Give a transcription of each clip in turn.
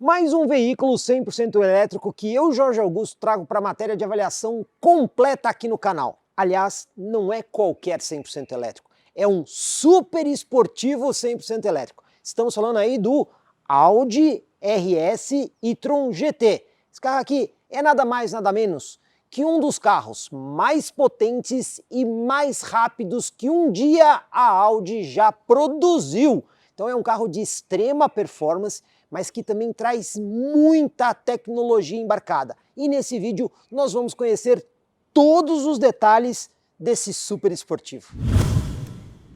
Mais um veículo 100% elétrico que eu, Jorge Augusto, trago para a matéria de avaliação completa aqui no canal. Aliás, não é qualquer 100% elétrico, é um super esportivo 100% elétrico. Estamos falando aí do Audi RS e-tron GT. Esse carro aqui é nada mais, nada menos que um dos carros mais potentes e mais rápidos que um dia a Audi já produziu. Então é um carro de extrema performance, mas que também traz muita tecnologia embarcada. E nesse vídeo nós vamos conhecer todos os detalhes desse super esportivo.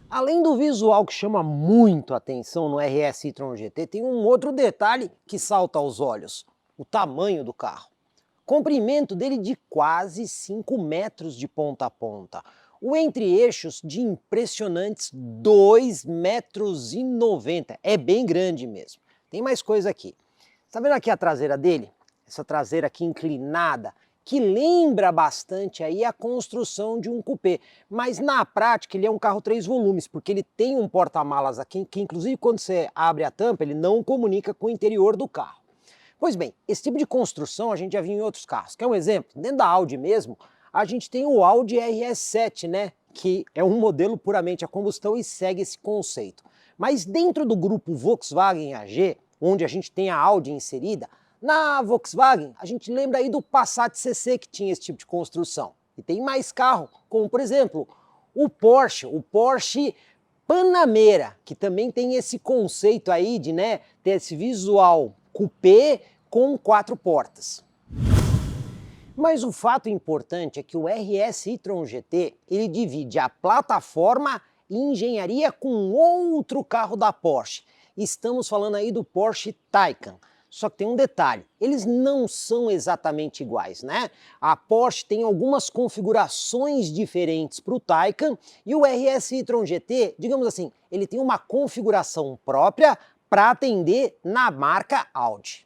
Além do visual que chama muito a atenção no RS e-tron GT, tem um outro detalhe que salta aos olhos: o tamanho do carro. Comprimento dele de quase 5 metros de ponta a ponta. O entre-eixos de impressionantes 2,90 metros. É bem grande mesmo. Tem mais coisa aqui. Tá vendo aqui a traseira dele? Essa traseira aqui inclinada, que lembra bastante aí a construção de um coupé. Mas na prática ele é um carro 3 volumes, porque ele tem um porta-malas aqui, que inclusive quando você abre a tampa, ele não comunica com o interior do carro. Pois bem, esse tipo de construção a gente já viu em outros carros. Quer um exemplo? Dentro da Audi mesmo, a gente tem o Audi RS7, né? Que é um modelo puramente a combustão e segue esse conceito. Mas dentro do grupo Volkswagen AG, onde a gente tem a Audi inserida, na Volkswagen a gente lembra aí do Passat CC que tinha esse tipo de construção. E tem mais carro, como por exemplo o Porsche Panamera, que também tem esse conceito aí de, né, ter esse visual coupé com 4 portas. Mas o fato importante é que o RS e-tron GT, ele divide a plataforma e engenharia com outro carro da Porsche. Estamos falando aí do Porsche Taycan. Só que tem um detalhe, eles não são exatamente iguais, né? A Porsche tem algumas configurações diferentes para o Taycan e o RS e-tron GT, digamos assim, ele tem uma configuração própria para atender na marca Audi.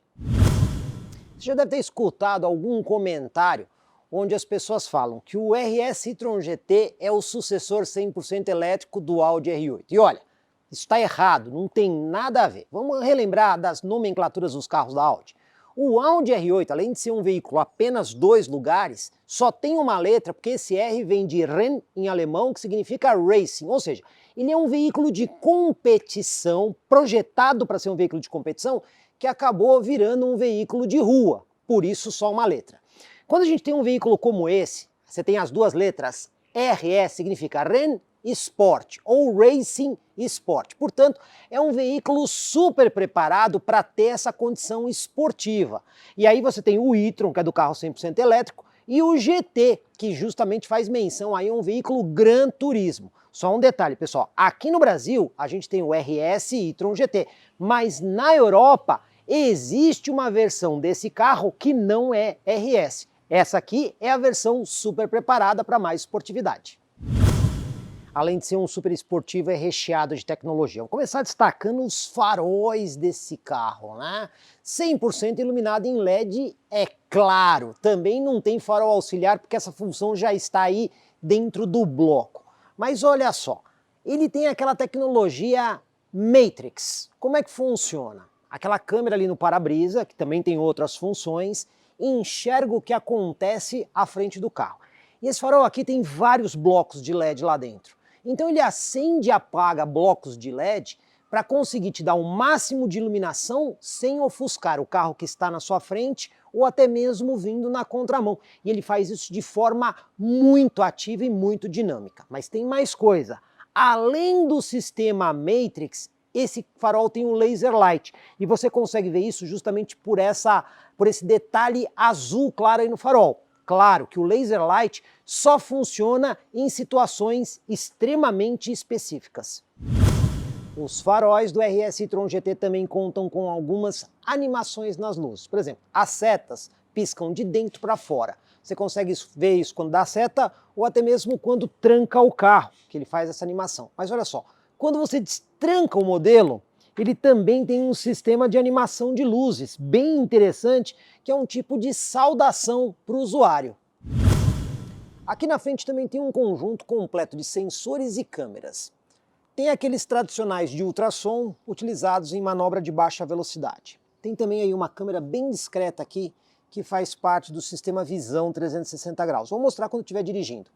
Você já deve ter escutado algum comentário onde as pessoas falam que o RS e-tron GT é o sucessor 100% elétrico do Audi R8. E olha, isso está errado, não tem nada a ver. Vamos relembrar das nomenclaturas dos carros da Audi. O Audi R8, além de ser um veículo apenas 2 lugares, só tem uma letra porque esse R vem de Renn em alemão, que significa racing, ou seja, ele é um veículo de competição, projetado para ser um veículo de competição, que acabou virando um veículo de rua, por isso só uma letra. Quando a gente tem um veículo como esse, você tem as duas letras, RS significa Renn Sport ou Racing Sport. Portanto, é um veículo super preparado para ter essa condição esportiva. E aí você tem o e-tron, que é do carro 100% elétrico, e o GT, que justamente faz menção aí a um veículo Gran Turismo. Só um detalhe, pessoal, aqui no Brasil a gente tem o RS e-tron GT, mas na Europa existe uma versão desse carro que não é RS. Essa aqui é a versão super preparada para mais esportividade. Além de ser um super esportivo, é recheado de tecnologia. Vou começar destacando os faróis desse carro, né? 100% iluminado em LED, é claro. Também não tem farol auxiliar, porque essa função já está aí dentro do bloco. Mas olha só, ele tem aquela tecnologia Matrix. Como é que funciona? Aquela câmera ali no para-brisa, que também tem outras funções, enxerga o que acontece à frente do carro. E esse farol aqui tem vários blocos de LED lá dentro. Então ele acende e apaga blocos de LED para conseguir te dar o máximo de iluminação sem ofuscar o carro que está na sua frente ou até mesmo vindo na contramão. E ele faz isso de forma muito ativa e muito dinâmica. Mas tem mais coisa. Além do sistema Matrix, esse farol tem um laser light. E você consegue ver isso justamente por esse detalhe azul claro aí no farol. Claro que o laser light só funciona em situações extremamente específicas. Os faróis do RS e-tron GT também contam com algumas animações nas luzes. Por exemplo, as setas piscam de dentro para fora. Você consegue ver isso quando dá seta ou até mesmo quando tranca o carro, que ele faz essa animação. Mas olha só, quando você destranca o modelo, ele também tem um sistema de animação de luzes bem interessante, que é um tipo de saudação para o usuário. Aqui na frente também tem um conjunto completo de sensores e câmeras. Tem aqueles tradicionais de ultrassom utilizados em manobra de baixa velocidade. Tem também aí uma câmera bem discreta aqui, que faz parte do sistema Visão 360 graus. Vou mostrar quando estiver dirigindo.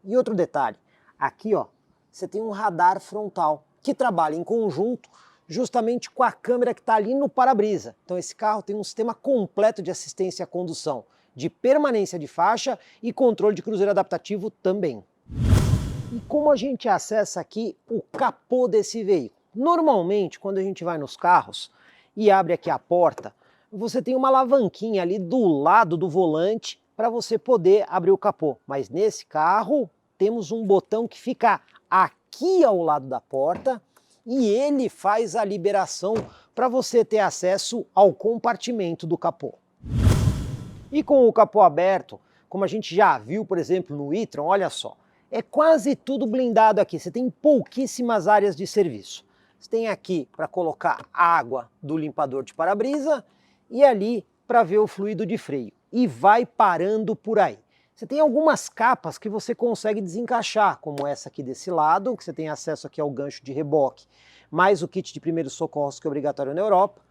E outro detalhe, aqui ó, você tem um radar frontal, que trabalha em conjunto justamente com a câmera que está ali no para-brisa. Então esse carro tem um sistema completo de assistência à condução, de permanência de faixa e controle de cruzeiro adaptativo também. E como a gente acessa aqui o capô desse veículo? Normalmente, quando a gente vai nos carros e abre aqui a porta, você tem uma alavanquinha ali do lado do volante para você poder abrir o capô. Mas nesse carro temos um botão que fica aqui ao lado da porta e ele faz a liberação para você ter acesso ao compartimento do capô. E com o capô aberto, como a gente já viu, por exemplo, no e-tron, olha só, é quase tudo blindado aqui, você tem pouquíssimas áreas de serviço. Você tem aqui para colocar água do limpador de para-brisa e ali para ver o fluido de freio. E vai parando por aí. Você tem algumas capas que você consegue desencaixar, como essa aqui desse lado, que você tem acesso aqui ao gancho de reboque, mais o kit de primeiros socorros que é obrigatório na Europa.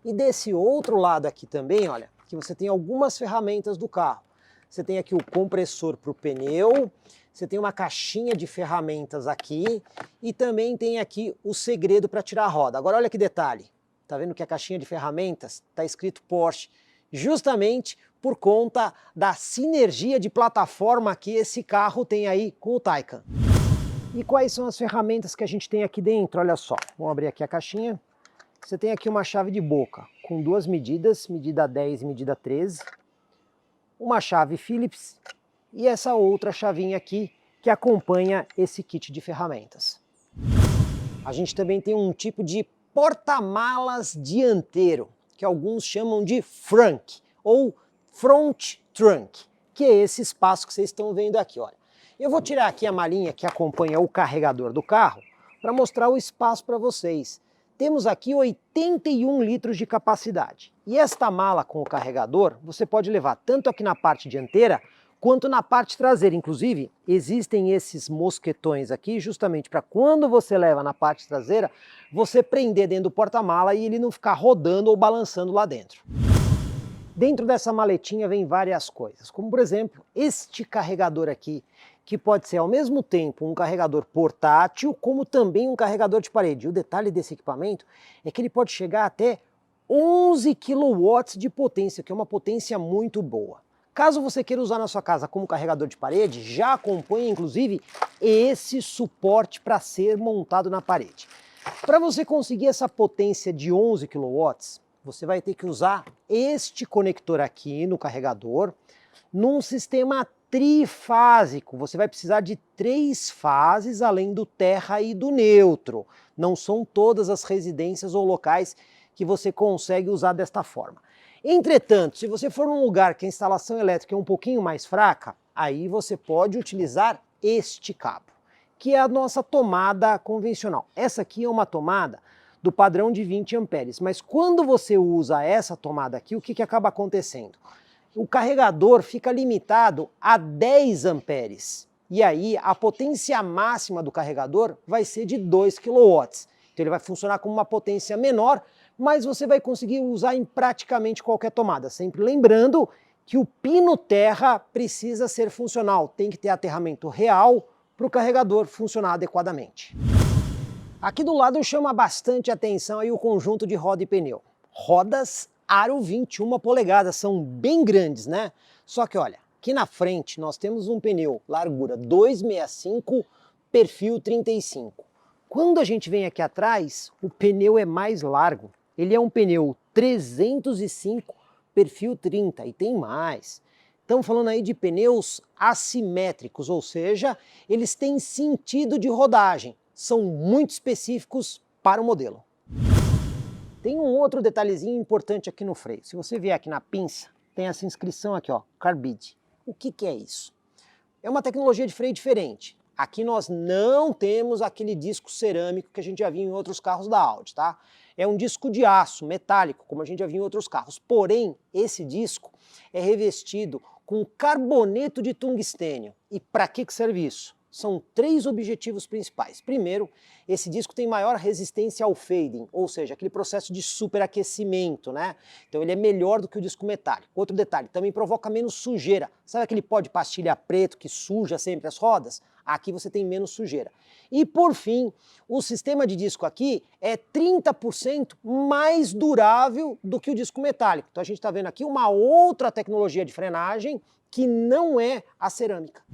E desse outro lado aqui também, olha, que você tem algumas ferramentas do carro. Você tem aqui o compressor para o pneu, você tem uma caixinha de ferramentas aqui e também tem aqui o segredo para tirar a roda. Agora olha que detalhe, tá vendo que a caixinha de ferramentas está escrito Porsche, justamente por conta da sinergia de plataforma que esse carro tem aí com o Taycan. E quais são as ferramentas que a gente tem aqui dentro? Olha só, vamos abrir aqui a caixinha. Você tem aqui uma chave de boca com duas medidas, medida 10 e medida 13, uma chave Phillips e essa outra chavinha aqui que acompanha esse kit de ferramentas. A gente também tem um tipo de porta-malas dianteiro, que alguns chamam de frunk ou front trunk, que é esse espaço que vocês estão vendo aqui, olha. Eu vou tirar aqui a malinha que acompanha o carregador do carro para mostrar o espaço para vocês. Temos aqui 81 litros de capacidade. E esta mala com o carregador, você pode levar tanto aqui na parte dianteira, quanto na parte traseira. Inclusive, existem esses mosquetões aqui, justamente para quando você leva na parte traseira, você prender dentro do porta-mala e ele não ficar rodando ou balançando lá dentro. Dentro dessa maletinha vem várias coisas, como por exemplo, este carregador aqui, que pode ser ao mesmo tempo um carregador portátil, como também um carregador de parede. E o detalhe desse equipamento é que ele pode chegar até 11 kW de potência, que é uma potência muito boa. Caso você queira usar na sua casa como carregador de parede, já acompanha inclusive esse suporte para ser montado na parede. Para você conseguir essa potência de 11 kW, você vai ter que usar este conector aqui no carregador, num sistema trifásico. Você vai precisar de 3 fases, além do terra e do neutro. Não são todas as residências ou locais que você consegue usar desta forma. Entretanto, se você for num lugar que a instalação elétrica é um pouquinho mais fraca, aí você pode utilizar este cabo, que é a nossa tomada convencional. Essa aqui é uma tomada do padrão de 20 amperes, mas quando você usa essa tomada aqui, o que acaba acontecendo? O carregador fica limitado a 10 amperes, e aí a potência máxima do carregador vai ser de 2 kW. Então ele vai funcionar como uma potência menor, mas você vai conseguir usar em praticamente qualquer tomada. Sempre lembrando que o pino terra precisa ser funcional, tem que ter aterramento real para o carregador funcionar adequadamente. Aqui do lado chama bastante atenção aí o conjunto de roda e pneu. Rodas aro 21 polegadas, são bem grandes, né? Só que olha, aqui na frente nós temos um pneu largura 265, perfil 35. Quando a gente vem aqui atrás, o pneu é mais largo. Ele é um pneu 305, perfil 30 e tem mais. Estamos falando aí de pneus assimétricos, ou seja, eles têm sentido de rodagem. São muito específicos para o modelo. Tem um outro detalhezinho importante aqui no freio. Se você vier aqui na pinça, tem essa inscrição aqui, ó, Carbide. O que é isso? É uma tecnologia de freio diferente. Aqui nós não temos aquele disco cerâmico que a gente já viu em outros carros da Audi, tá? É um disco de aço, metálico, como a gente já viu em outros carros. Porém, esse disco é revestido com carboneto de tungstênio. E para que serve isso? São três objetivos principais. Primeiro, esse disco tem maior resistência ao fading, ou seja, aquele processo de superaquecimento, né? Então ele é melhor do que o disco metálico. Outro detalhe, também provoca menos sujeira. Sabe aquele pó de pastilha preto que suja sempre as rodas? Aqui você tem menos sujeira. E por fim, o sistema de disco aqui é 30% mais durável do que o disco metálico. Então a gente está vendo aqui uma outra tecnologia de frenagem que não é a cerâmica.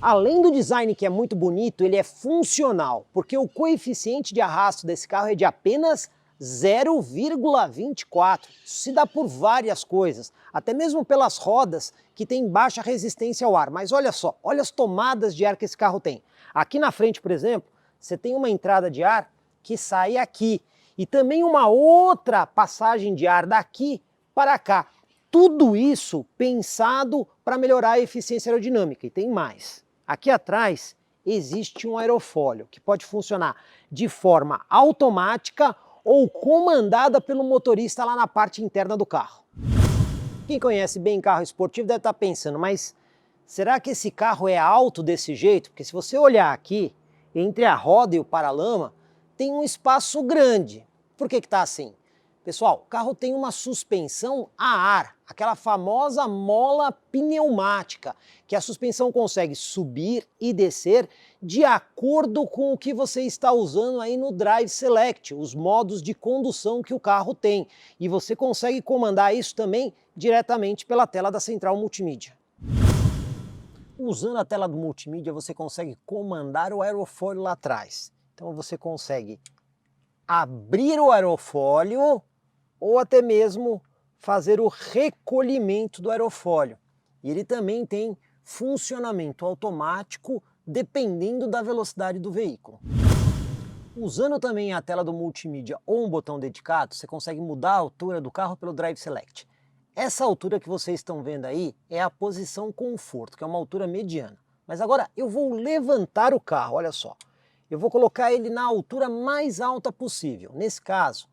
Além do design que é muito bonito, ele é funcional, porque o coeficiente de arrasto desse carro é de apenas 0,24. Isso se dá por várias coisas, até mesmo pelas rodas que têm baixa resistência ao ar. Mas olha só, olha as tomadas de ar que esse carro tem. Aqui na frente, por exemplo, você tem uma entrada de ar que sai aqui e também uma outra passagem de ar daqui para cá. Tudo isso pensado para melhorar a eficiência aerodinâmica. E tem mais. Aqui atrás existe um aerofólio que pode funcionar de forma automática ou comandada pelo motorista lá na parte interna do carro. Quem conhece bem carro esportivo deve estar pensando, mas será que esse carro é alto desse jeito? Porque se você olhar aqui, entre a roda e o paralama, tem um espaço grande. Por que está assim? Pessoal, o carro tem uma suspensão a ar, aquela famosa mola pneumática, que a suspensão consegue subir e descer de acordo com o que você está usando aí no Drive Select, os modos de condução que o carro tem. E você consegue comandar isso também diretamente pela tela da central multimídia. Usando a tela do multimídia, você consegue comandar o aerofólio lá atrás. Então você consegue abrir o aerofólio ou até mesmo fazer o recolhimento do aerofólio. E ele também tem funcionamento automático dependendo da velocidade do veículo. Usando também a tela do multimídia ou um botão dedicado, você consegue mudar a altura do carro pelo Drive Select. Essa altura que vocês estão vendo aí é a posição conforto, que é uma altura mediana. Mas agora eu vou levantar o carro, olha só. Eu vou colocar ele na altura mais alta possível. Nesse caso,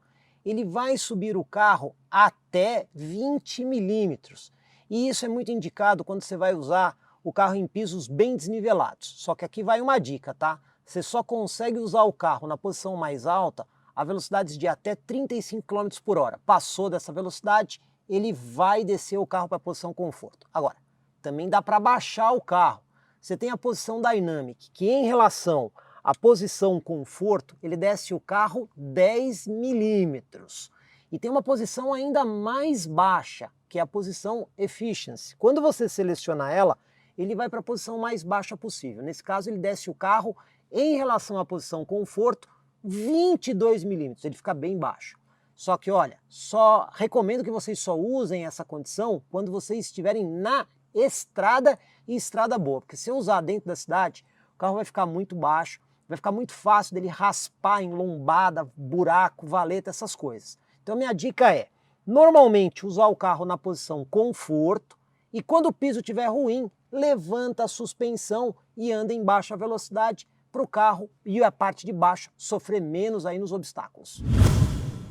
ele vai subir o carro até 20 milímetros. E isso é muito indicado quando você vai usar o carro em pisos bem desnivelados. Só que aqui vai uma dica, tá? Você só consegue usar o carro na posição mais alta a velocidades de até 35 km por hora. Passou dessa velocidade, ele vai descer o carro para a posição conforto. Agora, também dá para baixar o carro. Você tem a posição Dynamic, que em relação a posição conforto, ele desce o carro 10 milímetros. E tem uma posição ainda mais baixa, que é a posição Efficiency. Quando você seleciona ela, ele vai para a posição mais baixa possível. Nesse caso, ele desce o carro em relação à posição conforto 22 milímetros, ele fica bem baixo. Só que olha, só recomendo que vocês só usem essa condição quando vocês estiverem na estrada e estrada boa, porque se eu usar dentro da cidade, o carro vai ficar muito baixo, vai ficar muito fácil dele raspar em lombada, buraco, valeta, essas coisas. Então minha dica é, normalmente usar o carro na posição conforto e quando o piso estiver ruim, levanta a suspensão e anda em baixa velocidade para o carro e a parte de baixo sofrer menos aí nos obstáculos.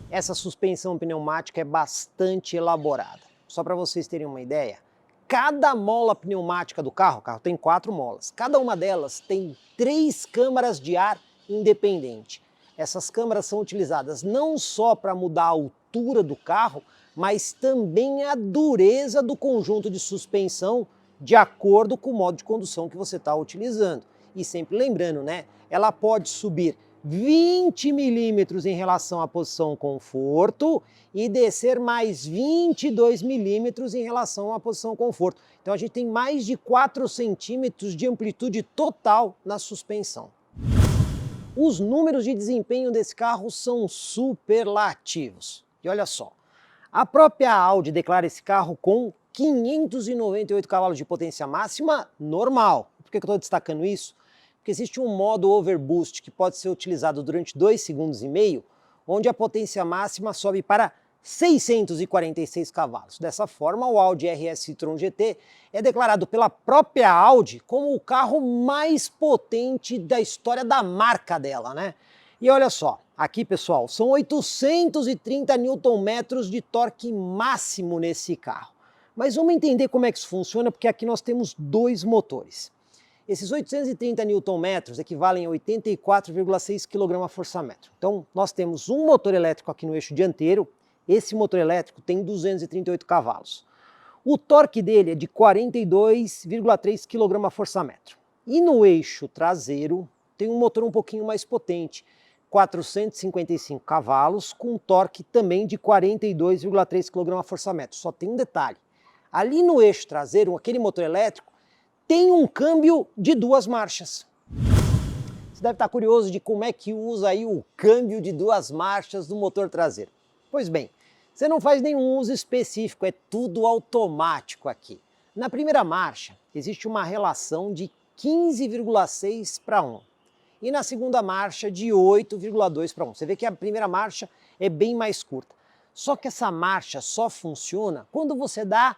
Essa suspensão pneumática é bastante elaborada. Só para vocês terem uma ideia, cada mola pneumática do carro, o carro tem 4 molas, cada uma delas tem 3 câmaras de ar independente. Essas câmaras são utilizadas não só para mudar a altura do carro, mas também a dureza do conjunto de suspensão de acordo com o modo de condução que você está utilizando. E sempre lembrando, né? Ela pode subir 20 milímetros em relação à posição conforto e descer mais 22 milímetros em relação à posição conforto. Então a gente tem mais de 4 centímetros de amplitude total na suspensão. Os números de desempenho desse carro são superlativos. E olha só, a própria Audi declara esse carro com 598 cavalos de potência máxima normal. Por que eu estou destacando isso? Porque existe um modo Overboost que pode ser utilizado durante 2,5 segundos, onde a potência máxima sobe para 646 cavalos. Dessa forma, o Audi RS e-tron GT é declarado pela própria Audi como o carro mais potente da história da marca dela, né? E olha só, aqui pessoal, são 830 Nm de torque máximo nesse carro. Mas vamos entender como é que isso funciona, porque aqui nós temos 2 motores. Esses 830 Nm equivalem a 84,6 kgfm. Então, nós temos um motor elétrico aqui no eixo dianteiro. Esse motor elétrico tem 238 cavalos. O torque dele é de 42,3 kgfm. E no eixo traseiro tem um motor um pouquinho mais potente, 455 cavalos, com torque também de 42,3 kgfm. Só tem um detalhe. Ali no eixo traseiro, aquele motor elétrico, tem um câmbio de 2 marchas. Você deve estar curioso de como é que usa aí o câmbio de 2 marchas do motor traseiro. Pois bem, você não faz nenhum uso específico, é tudo automático aqui. Na primeira marcha, existe uma relação de 15,6 para 1. E na segunda marcha, de 8,2 para 1. Você vê que a primeira marcha é bem mais curta. Só que essa marcha só funciona quando você dá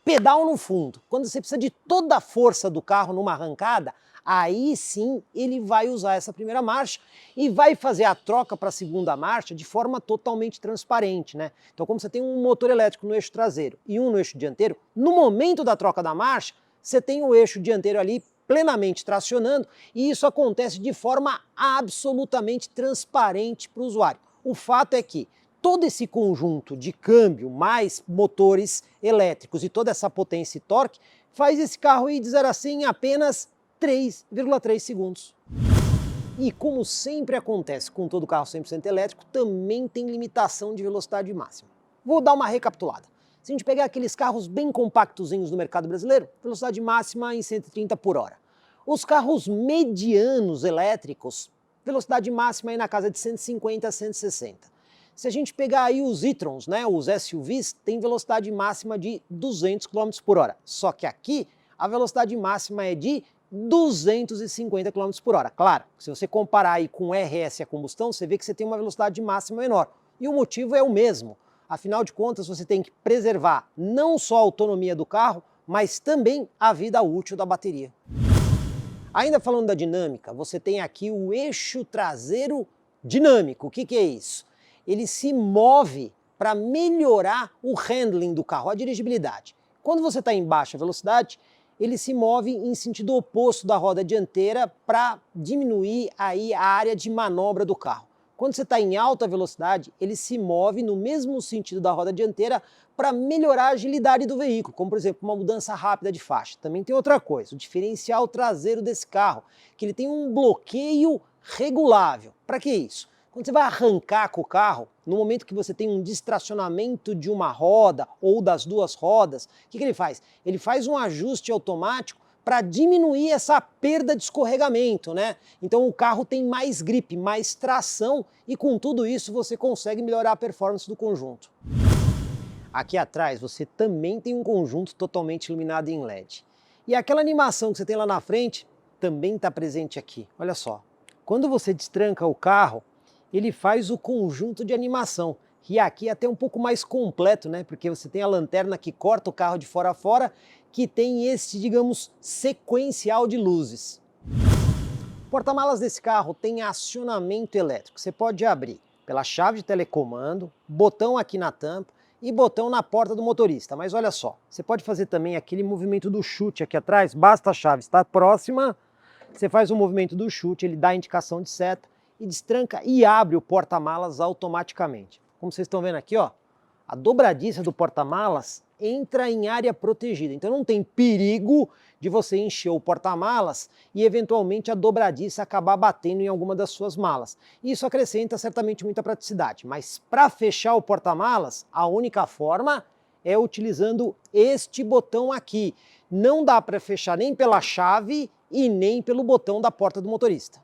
pedal no fundo. Quando você precisa de toda a força do carro numa arrancada, aí sim ele vai usar essa primeira marcha e vai fazer a troca para a segunda marcha de forma totalmente transparente, né? Então, como você tem um motor elétrico no eixo traseiro e um no eixo dianteiro, no momento da troca da marcha, você tem o eixo dianteiro ali plenamente tracionando e isso acontece de forma absolutamente transparente para o usuário. O fato é que todo esse conjunto de câmbio, mais motores elétricos e toda essa potência e torque, faz esse carro ir de 0 a 100 em apenas 3,3 segundos. E como sempre acontece com todo carro 100% elétrico, também tem limitação de velocidade máxima. Vou dar uma recapitulada. Se a gente pegar aqueles carros bem compactozinhos no mercado brasileiro, velocidade máxima em 130 por hora. Os carros medianos elétricos, velocidade máxima aí na casa de 150 a 160. Se a gente pegar aí os e-trons, né, os SUVs, tem velocidade máxima de 200 km por hora. Só que aqui a velocidade máxima é de 250 km por hora. Claro, se você comparar aí com o RS a combustão, você vê que você tem uma velocidade máxima menor. E o motivo é o mesmo. Afinal de contas, você tem que preservar não só a autonomia do carro, mas também a vida útil da bateria. Ainda falando da dinâmica, você tem aqui o eixo traseiro dinâmico. O que é isso? Ele se move para melhorar o handling do carro, a dirigibilidade. Quando você está em baixa velocidade, ele se move em sentido oposto da roda dianteira para diminuir aí a área de manobra do carro. Quando você está em alta velocidade, ele se move no mesmo sentido da roda dianteira para melhorar a agilidade do veículo, como por exemplo uma mudança rápida de faixa. Também tem outra coisa, o diferencial traseiro desse carro, que ele tem um bloqueio regulável. Para que isso? Quando você vai arrancar com o carro, no momento que você tem um distracionamento de uma roda ou das duas rodas, o que ele faz? Ele faz um ajuste automático para diminuir essa perda de escorregamento, né? Então o carro tem mais gripe, mais tração e com tudo isso você consegue melhorar a performance do conjunto. Aqui atrás você também tem um conjunto totalmente iluminado em LED. E aquela animação que você tem lá na frente também está presente aqui. Olha só, quando você destranca o carro, ele faz o conjunto de animação. E aqui é até um pouco mais completo, né? Porque você tem a lanterna que corta o carro de fora a fora, que tem esse, digamos, sequencial de luzes. O porta-malas desse carro tem acionamento elétrico. Você pode abrir pela chave de telecomando, botão aqui na tampa e botão na porta do motorista. Mas olha só, você pode fazer também aquele movimento do chute aqui atrás, basta a chave estar próxima, você faz o movimento do chute, ele dá a indicação de seta, e destranca e abre o porta-malas automaticamente. Como vocês estão vendo aqui, ó, a dobradiça do porta-malas entra em área protegida. Então não tem perigo de você encher o porta-malas e eventualmente a dobradiça acabar batendo em alguma das suas malas. Isso acrescenta certamente muita praticidade. Mas para fechar o porta-malas, a única forma é utilizando este botão aqui. Não dá para fechar nem pela chave e nem pelo botão da porta do motorista.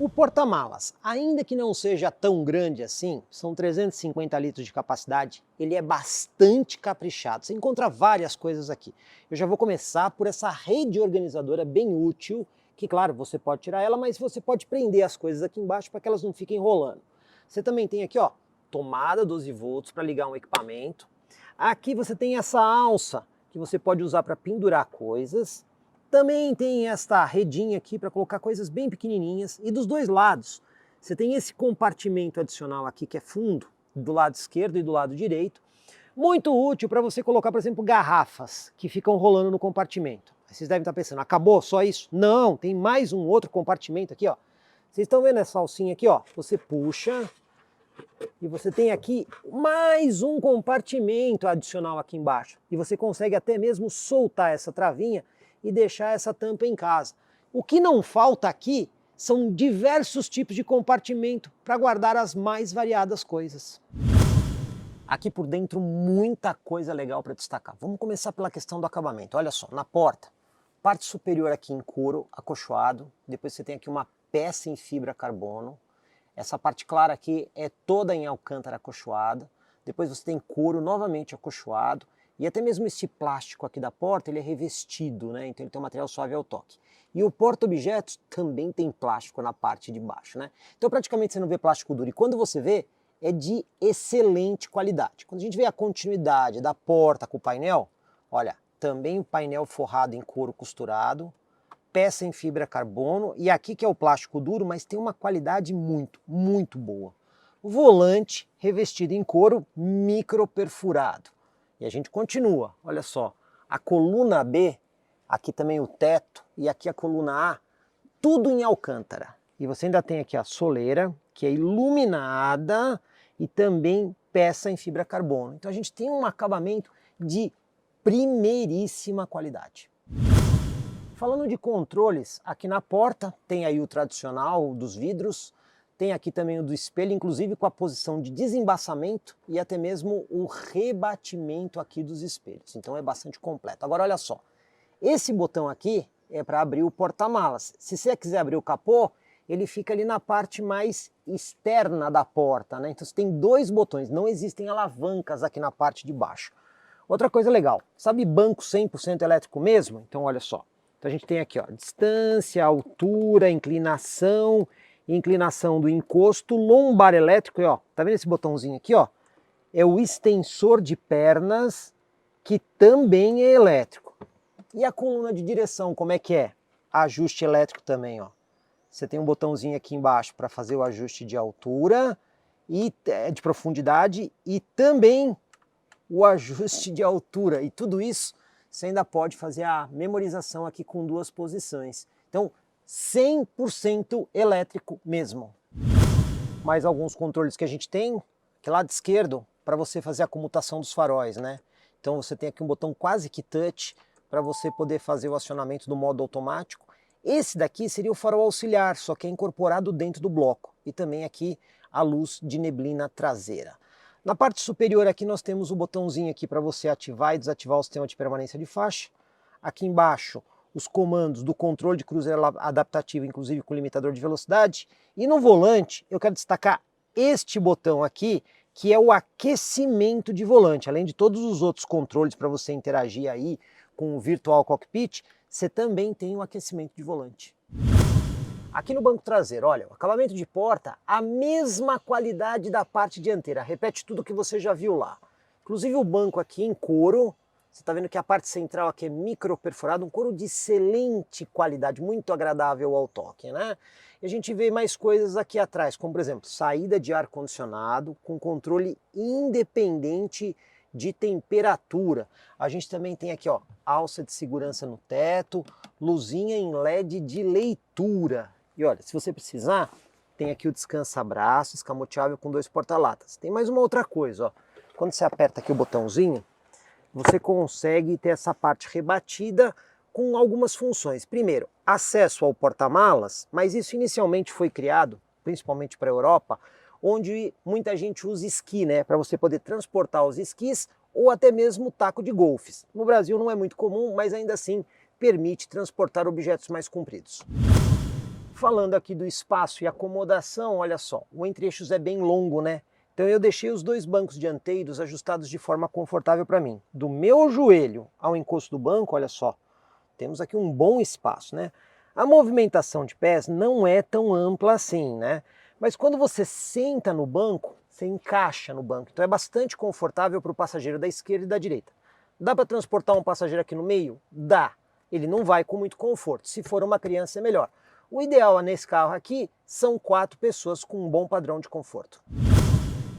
O porta-malas, ainda que não seja tão grande assim, são 350 litros de capacidade, ele é bastante caprichado. Você encontra várias coisas aqui. Eu já vou começar por essa rede organizadora bem útil, que claro, você pode tirar ela, mas você pode prender as coisas aqui embaixo para que elas não fiquem rolando. Você também tem aqui, ó, tomada 12 volts para ligar um equipamento. Aqui você tem essa alça que você pode usar para pendurar coisas. Também tem esta redinha aqui para colocar coisas bem pequenininhas e dos dois lados você tem esse compartimento adicional aqui que é fundo, do lado esquerdo e do lado direito, muito útil para você colocar, por exemplo, garrafas que ficam rolando no compartimento. Vocês devem estar pensando, acabou só isso? Não, tem mais um outro compartimento aqui, ó. Vocês estão vendo essa alcinha aqui, ó? Você puxa e você tem aqui mais um compartimento adicional aqui embaixo. E você consegue até mesmo soltar essa travinha e deixar essa tampa em casa. O que não falta aqui são diversos tipos de compartimento para guardar as mais variadas coisas. Aqui por dentro muita coisa legal para destacar. Vamos começar pela questão do acabamento. Olha só, na porta, parte superior aqui em couro acolchoado, depois você tem aqui uma peça em fibra carbono, essa parte clara aqui é toda em alcântara acolchoada, depois você tem couro novamente acolchoado, e até mesmo esse plástico aqui da porta, ele é revestido, né? Então ele tem um material suave ao toque. E o porta-objetos também tem plástico na parte de baixo, né? Então praticamente você não vê plástico duro, e quando você vê, é de excelente qualidade. Quando a gente vê a continuidade da porta com o painel, olha, também o painel forrado em couro costurado, peça em fibra carbono, e aqui que é o plástico duro, mas tem uma qualidade muito boa. O volante revestido em couro microperfurado. E a gente continua, olha só, a coluna B, aqui também o teto, e aqui a coluna A, tudo em alcântara. E você ainda tem aqui a soleira, que é iluminada, e também peça em fibra carbono. Então a gente tem um acabamento de primeiríssima qualidade. Falando de controles, aqui na porta tem aí o tradicional dos vidros, tem aqui também o do espelho, inclusive com a posição de desembaçamento e até mesmo o rebatimento aqui dos espelhos. Então é bastante completo. Agora olha só, esse botão aqui é para abrir o porta-malas. Se você quiser abrir o capô, ele fica ali na parte mais externa da porta, né? Então você tem dois botões, não existem alavancas aqui na parte de baixo. Outra coisa legal, sabe banco 100% elétrico mesmo? Então olha só. Então a gente tem aqui, ó, distância, altura, inclinação do encosto, lombar elétrico, e ó, tá vendo esse botãozinho aqui, ó? É o extensor de pernas, que também é elétrico. E a coluna de direção, como é que é? Ajuste elétrico também, ó. Você tem um botãozinho aqui embaixo para fazer o ajuste de altura e de profundidade e também o ajuste de altura. E tudo isso você ainda pode fazer a memorização aqui com duas posições. Então, 100% elétrico mesmo. Mais alguns controles que a gente tem, que lado esquerdo, para você fazer a comutação dos faróis, né? Então você tem aqui um botão quase que touch para você poder fazer o acionamento do modo automático. Esse daqui seria o farol auxiliar, só que é incorporado dentro do bloco. E também aqui a luz de neblina traseira. Na parte superior aqui nós temos o botãozinho aqui para você ativar e desativar o sistema de permanência de faixa. Aqui embaixo os comandos do controle de cruzeiro adaptativo, inclusive com limitador de velocidade. E no volante eu quero destacar este botão aqui, que é o aquecimento de volante. Além de todos os outros controles para você interagir aí com o Virtual Cockpit, você também tem o aquecimento de volante. Aqui no banco traseiro, olha, o acabamento de porta, a mesma qualidade da parte dianteira, repete tudo que você já viu lá. Inclusive o banco aqui em couro, você está vendo que a parte central aqui é microperforado, um couro de excelente qualidade, muito agradável ao toque, né? E a gente vê mais coisas aqui atrás, como por exemplo, saída de ar-condicionado com controle independente de temperatura. A gente também tem aqui, ó, alça de segurança no teto, luzinha em LED de leitura. E olha, se você precisar, tem aqui o descansa-braço, escamoteável com 2 porta-latas. Tem mais uma outra coisa, ó. Quando você aperta aqui o botãozinho, você consegue ter essa parte rebatida com algumas funções. Primeiro, acesso ao porta-malas, mas isso inicialmente foi criado, principalmente para a Europa, onde muita gente usa esqui, né, para você poder transportar os esquis ou até mesmo taco de golfes. No Brasil não é muito comum, mas ainda assim permite transportar objetos mais compridos. Falando aqui do espaço e acomodação, olha só, o entre-eixos é bem longo, né? Então eu deixei os 2 bancos dianteiros ajustados de forma confortável para mim. Do meu joelho ao encosto do banco, olha só, temos aqui um bom espaço, né? A movimentação de pés não é tão ampla assim, né? Mas quando você senta no banco, você encaixa no banco. Então é bastante confortável para o passageiro da esquerda e da direita. Dá para transportar um passageiro aqui no meio? Dá. Ele não vai com muito conforto. Se for uma criança é melhor. O ideal nesse carro aqui são 4 pessoas com um bom padrão de conforto.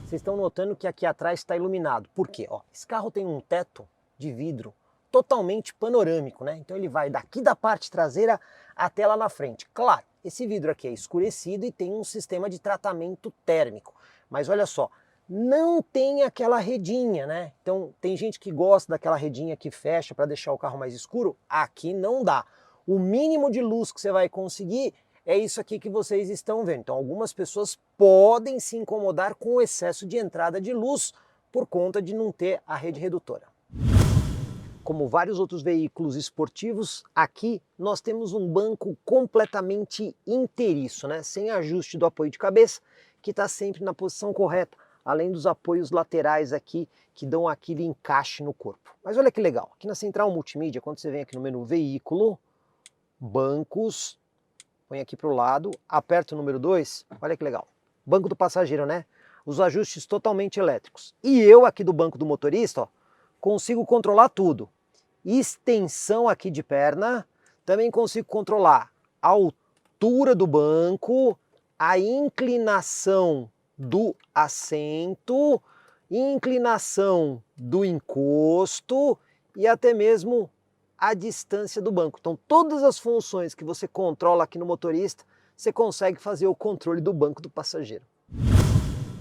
Vocês estão notando que aqui atrás está iluminado. Por quê? Ó, esse carro tem um teto de vidro totalmente panorâmico, né? Então ele vai daqui da parte traseira até lá na frente. Claro, esse vidro aqui é escurecido e tem um sistema de tratamento térmico, mas olha só, não tem aquela redinha, né? Então tem gente que gosta daquela redinha que fecha para deixar o carro mais escuro, aqui não dá. O mínimo de luz que você vai conseguir é isso aqui que vocês estão vendo. Então algumas pessoas podem se incomodar com o excesso de entrada de luz por conta de não ter a rede redutora. Como vários outros veículos esportivos, aqui nós temos um banco completamente inteiriço, né? Sem ajuste do apoio de cabeça, que está sempre na posição correta, além dos apoios laterais aqui, que dão aquele encaixe no corpo. Mas olha que legal, aqui na central multimídia, quando você vem aqui no menu veículo, bancos, põe aqui para o lado, aperta o número 2, olha que legal, banco do passageiro, né? Os ajustes totalmente elétricos. E eu aqui do banco do motorista, ó, consigo controlar tudo. Extensão aqui de perna, também consigo controlar a altura do banco, a inclinação do assento, inclinação do encosto e até mesmo a distância do banco. Então todas as funções que você controla aqui no motorista, você consegue fazer o controle do banco do passageiro.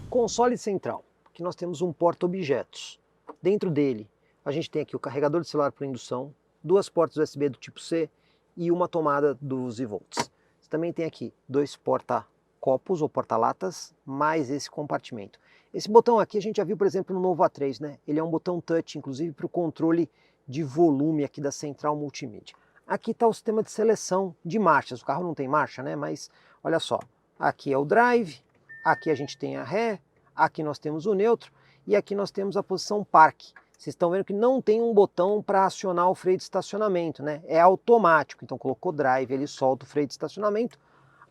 Console central, aqui nós temos um porta-objetos. Dentro dele a gente tem aqui o carregador de celular por indução, duas portas USB do tipo C e uma tomada 12 volts. Você também tem aqui dois porta-copos ou porta-latas, mais esse compartimento. Esse botão aqui a gente já viu, por exemplo, no novo A3, né? Ele é um botão touch, inclusive para o controle de volume aqui da central multimídia. Aqui está o sistema de seleção de marchas. O carro não tem marcha, né? Mas olha só, aqui é o drive, aqui a gente tem a ré, aqui nós temos o neutro e aqui nós temos a posição parque. Vocês estão vendo que não tem um botão para acionar o freio de estacionamento, né? É automático, então colocou drive, ele solta o freio de estacionamento,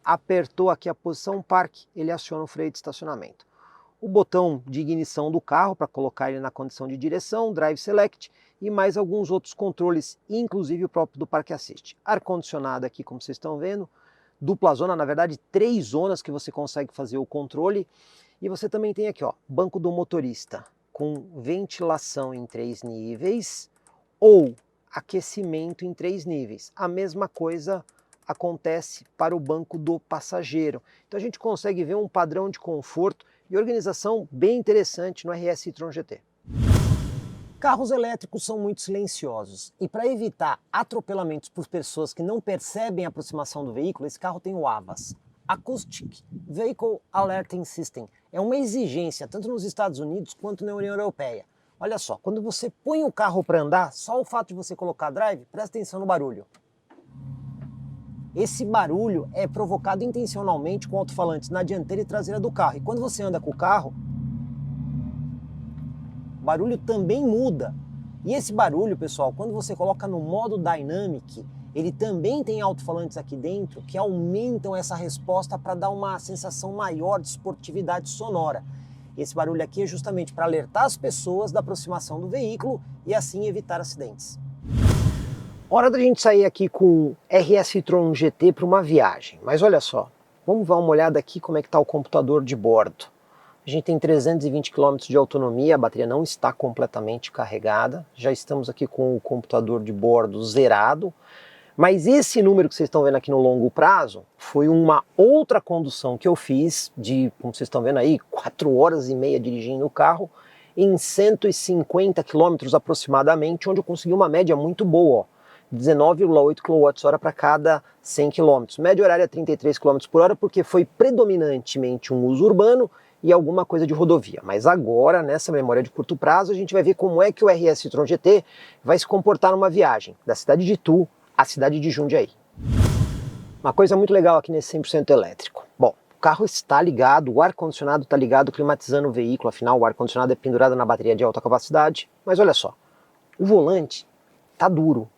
apertou aqui a posição parque, ele aciona o freio de estacionamento. O botão de ignição do carro para colocar ele na condição de direção, drive select e mais alguns outros controles, inclusive o próprio do Parque Assist. Ar-condicionado aqui, como vocês estão vendo, dupla zona, na verdade 3 zonas que você consegue fazer o controle. E você também tem aqui, ó, banco do motorista, com ventilação em 3 níveis ou aquecimento em 3 níveis. A mesma coisa acontece para o banco do passageiro. Então a gente consegue ver um padrão de conforto e organização bem interessante no RS e-tron GT. Carros elétricos são muito silenciosos e para evitar atropelamentos por pessoas que não percebem a aproximação do veículo, esse carro tem o AVAS, Acoustic Vehicle Alerting System. É uma exigência tanto nos Estados Unidos quanto na União Europeia. Olha só, quando você põe o carro para andar, só o fato de você colocar drive, presta atenção no barulho. Esse barulho é provocado intencionalmente com alto-falantes na dianteira e traseira do carro. E quando você anda com o carro, o barulho também muda. E esse barulho, pessoal, quando você coloca no modo Dynamic, ele também tem alto-falantes aqui dentro que aumentam essa resposta para dar uma sensação maior de esportividade sonora. Esse barulho aqui é justamente para alertar as pessoas da aproximação do veículo e assim evitar acidentes. Hora da gente sair aqui com o RS e-tron GT para uma viagem. Mas olha só, vamos dar uma olhada aqui como é que está o computador de bordo. A gente tem 320 km de autonomia, a bateria não está completamente carregada. Já estamos aqui com o computador de bordo zerado. Mas esse número que vocês estão vendo aqui no longo prazo foi uma outra condução que eu fiz de, como vocês estão vendo aí, 4 horas e meia dirigindo o carro em 150 km aproximadamente, onde eu consegui uma média muito boa, ó, 19,8 kWh para cada 100 km. Média horária é 33 km por hora, porque foi predominantemente um uso urbano e alguma coisa de rodovia. Mas agora, nessa memória de curto prazo, a gente vai ver como é que o RS e-tron GT vai se comportar numa viagem da cidade de Itu à cidade de Jundiaí. Uma coisa muito legal aqui nesse 100% elétrico. Bom, o carro está ligado, o ar-condicionado está ligado, climatizando o veículo, afinal o ar-condicionado é pendurado na bateria de alta capacidade. Mas olha só, o volante está duro.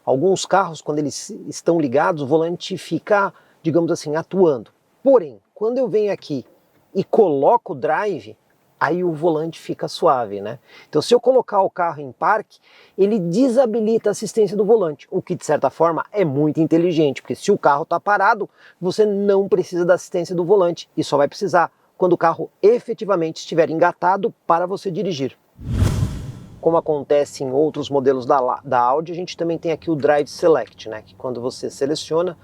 Alguns carros, quando eles estão ligados, o volante fica, digamos assim, atuando. Porém, quando eu venho aqui e coloco o drive, aí o volante fica suave, né? Então se eu colocar o carro em parque, ele desabilita a assistência do volante, o que de certa forma é muito inteligente, porque se o carro está parado, você não precisa da assistência do volante e só vai precisar quando o carro efetivamente estiver engatado para você dirigir. como acontece em outros modelos da Audi, a gente também tem aqui o Drive Select, né? Que quando você seleciona,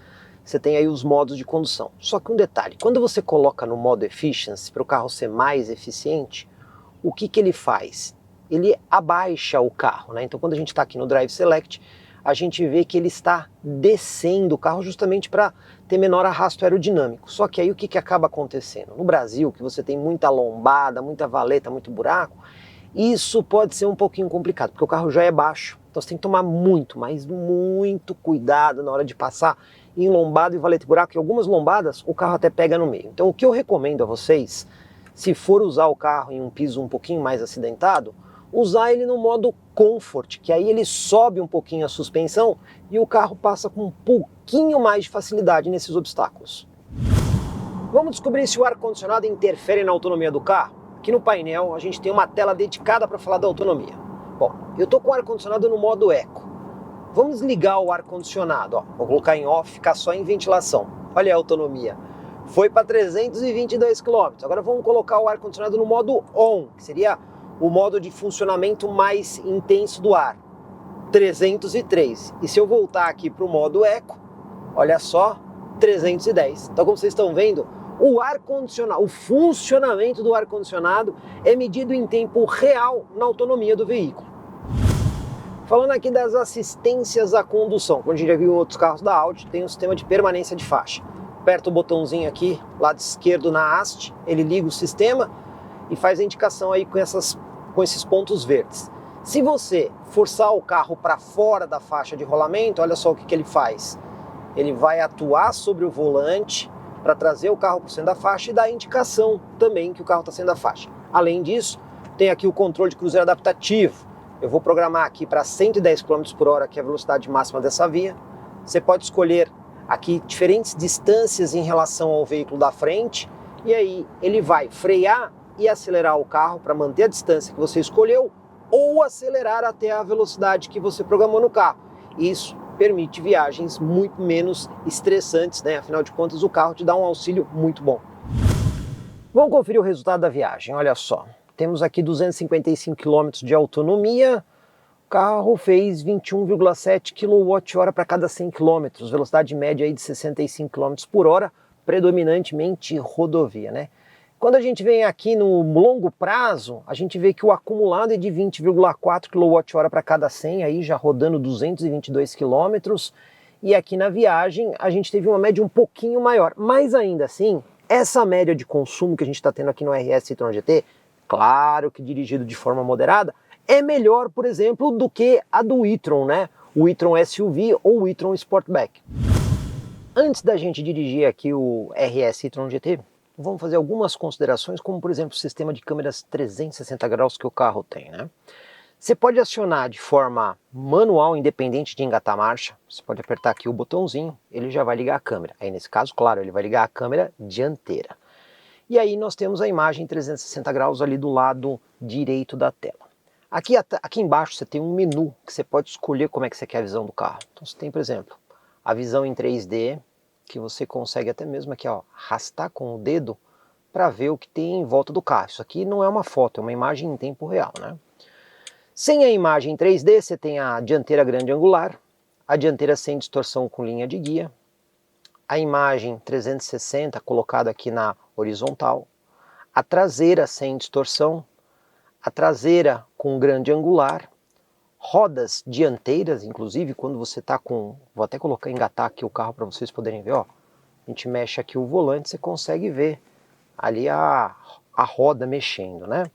você tem aí os modos de condução. Só que um detalhe, quando você coloca no modo Efficiency, para o carro ser mais eficiente, o que ele faz? Ele abaixa o carro, né? Então quando a gente está aqui no Drive Select, a gente vê que ele está descendo o carro justamente para ter menor arrasto aerodinâmico. Só que aí o que acaba acontecendo? No Brasil, que você tem muita lombada, muita valeta, muito buraco, isso pode ser um pouquinho complicado, porque o carro já é baixo. Então você tem que tomar muito, mas muito cuidado na hora de passar em lombada e valeta e buraco. Em algumas lombadas o carro até pega no meio. Então o que eu recomendo a vocês, se for usar o carro em um piso um pouquinho mais acidentado, usar ele no modo Comfort, que aí ele sobe um pouquinho a suspensão e o carro passa com um pouquinho mais de facilidade nesses obstáculos. Vamos descobrir se o ar-condicionado interfere na autonomia do carro? Aqui no painel a gente tem uma tela dedicada para falar da autonomia. Bom, eu estou com o ar-condicionado no modo Eco. Vamos ligar o ar-condicionado, vou colocar em off, ficar só em ventilação. Olha a autonomia. Foi para 322 km. Agora vamos colocar o ar-condicionado no modo ON, que seria o modo de funcionamento mais intenso do ar. 303. E se eu voltar aqui para o modo Eco, olha só, 310. Então como vocês estão vendo, o ar-condicionado, o funcionamento do ar-condicionado é medido em tempo real na autonomia do veículo. Falando aqui das assistências à condução, como a gente já viu em outros carros da Audi, tem um sistema de permanência de faixa. Aperta o botãozinho aqui, lado esquerdo na haste, ele liga o sistema e faz a indicação aí com esses pontos verdes. Se você forçar o carro para fora da faixa de rolamento, olha só o que ele faz. Ele vai atuar sobre o volante para trazer o carro para o centro da faixa e dar a indicação também que o carro está saindo da faixa. Além disso, tem aqui o controle de cruzeiro adaptativo. Eu vou programar aqui para 110 km por hora, que é a velocidade máxima dessa via. Você pode escolher aqui diferentes distâncias em relação ao veículo da frente, e aí ele vai frear e acelerar o carro para manter a distância que você escolheu, ou acelerar até a velocidade que você programou no carro. Isso permite viagens muito menos estressantes, né? Afinal de contas, o carro te dá um auxílio muito bom. Vamos conferir o resultado da viagem, olha só. Temos aqui 255 km de autonomia, o carro fez 21,7 kWh para cada 100 km, velocidade média aí de 65 km por hora, predominantemente rodovia, né? Quando a gente vem aqui no longo prazo, a gente vê que o acumulado é de 20,4 kWh para cada 100, aí já rodando 222 km, e aqui na viagem a gente teve uma média um pouquinho maior, mas ainda assim, essa média de consumo que a gente está tendo aqui no RS e-tron GT, claro que dirigido de forma moderada, é melhor, por exemplo, do que a do e-tron, né? O e-tron SUV ou o e-tron Sportback. Antes da gente dirigir aqui o RS e-tron GT, vamos fazer algumas considerações, como por exemplo o sistema de câmeras 360 graus que o carro tem, né? Você pode acionar de forma manual, independente de engatar a marcha. Você pode apertar aqui o botãozinho, ele já vai ligar a câmera. Aí nesse caso, claro, ele vai ligar a câmera dianteira. E aí nós temos a imagem 360 graus ali do lado direito da tela. Aqui embaixo você tem um menu que você pode escolher como é que você quer a visão do carro. Então você tem, por exemplo, a visão em 3D, que você consegue até mesmo aqui, ó, arrastar com o dedo para ver o que tem em volta do carro. Isso aqui não é uma foto, é uma imagem em tempo real, né? Sem a imagem em 3D, você tem a dianteira grande angular, a dianteira sem distorção com linha de guia, a imagem 360 colocada aqui na horizontal, a traseira sem distorção, a traseira com grande angular, rodas dianteiras, inclusive quando você está com... Vou até engatar aqui o carro para vocês poderem ver, ó. A gente mexe aqui o volante, você consegue ver ali a roda mexendo, né?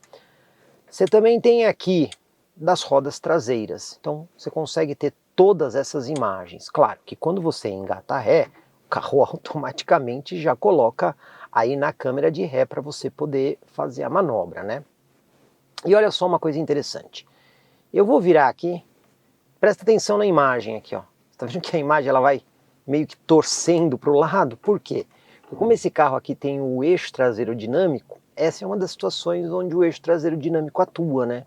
Você também tem aqui das rodas traseiras, então você consegue ter todas essas imagens. Claro que quando você engata ré, o carro automaticamente já coloca aí na câmera de ré para você poder fazer a manobra, né? E olha só uma coisa interessante. Eu vou virar aqui, presta atenção na imagem aqui, ó. Você tá vendo que a imagem ela vai meio que torcendo para o lado? Por quê? Porque como esse carro aqui tem o eixo traseiro dinâmico, essa é uma das situações onde o eixo traseiro dinâmico atua, né?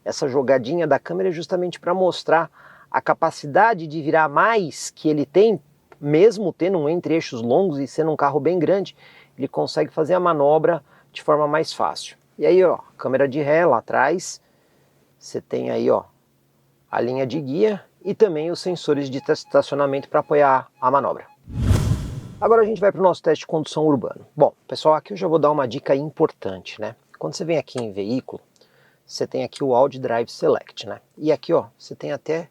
Essa jogadinha da câmera é justamente para mostrar a capacidade de virar mais que ele tem, mesmo tendo um entre-eixos longos e sendo um carro bem grande, ele consegue fazer a manobra de forma mais fácil. E aí, ó, câmera de ré lá atrás, você tem aí, ó, a linha de guia e também os sensores de estacionamento para apoiar a manobra. Agora a gente vai para o nosso teste de condução urbano. Bom, pessoal, aqui eu já vou dar uma dica importante, né? Quando você vem aqui em veículo, você tem aqui o Audi Drive Select, né? E aqui, ó, você tem até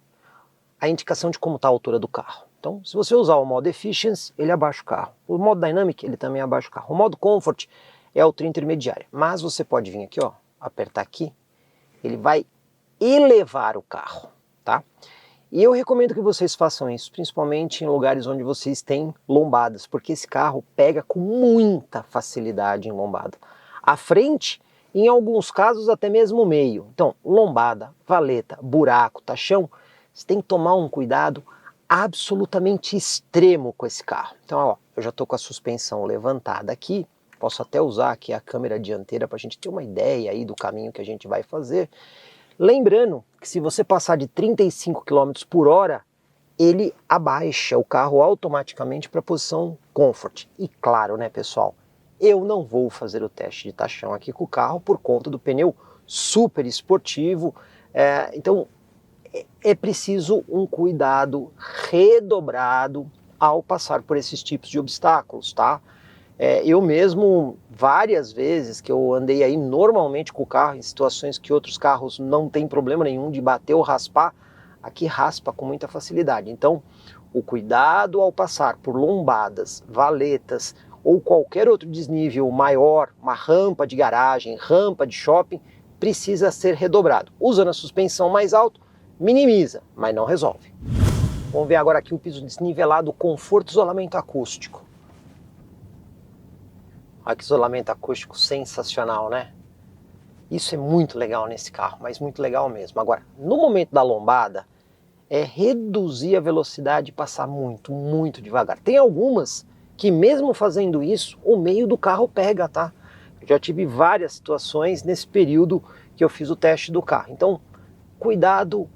a indicação de como está a altura do carro. Então, se você usar o modo Efficiency, ele abaixa o carro. O modo Dynamic, ele também abaixa o carro. O modo Comfort é a altura intermediária. Mas você pode vir aqui, ó, apertar aqui, ele vai elevar o carro, tá? E eu recomendo que vocês façam isso, principalmente em lugares onde vocês têm lombadas, porque esse carro pega com muita facilidade em lombada. A frente, em alguns casos, até mesmo o meio. Então, lombada, valeta, buraco, tachão, você tem que tomar um cuidado absolutamente extremo com esse carro. Então, ó, eu já estou com a suspensão levantada aqui, posso até usar aqui a câmera dianteira para a gente ter uma ideia aí do caminho que a gente vai fazer. Lembrando que se você passar de 35 km por hora, ele abaixa o carro automaticamente para a posição Comfort. E claro, né, pessoal, eu não vou fazer o teste de tachão aqui com o carro por conta do pneu super esportivo, então é preciso um cuidado redobrado ao passar por esses tipos de obstáculos, tá? Eu mesmo, várias vezes que eu andei aí normalmente com o carro, em situações que outros carros não tem problema nenhum de bater ou raspar, aqui raspa com muita facilidade. Então, o cuidado ao passar por lombadas, valetas ou qualquer outro desnível maior, uma rampa de garagem, rampa de shopping, precisa ser redobrado. Usando a suspensão mais alta, minimiza, mas não resolve. Vamos ver agora aqui o piso desnivelado, conforto e isolamento acústico. Olha que isolamento acústico sensacional, né? Isso é muito legal nesse carro, mas muito legal mesmo. Agora, no momento da lombada, é reduzir a velocidade e passar muito, muito devagar. Tem algumas que mesmo fazendo isso, o meio do carro pega, tá? Eu já tive várias situações nesse período que eu fiz o teste do carro. Então, cuidado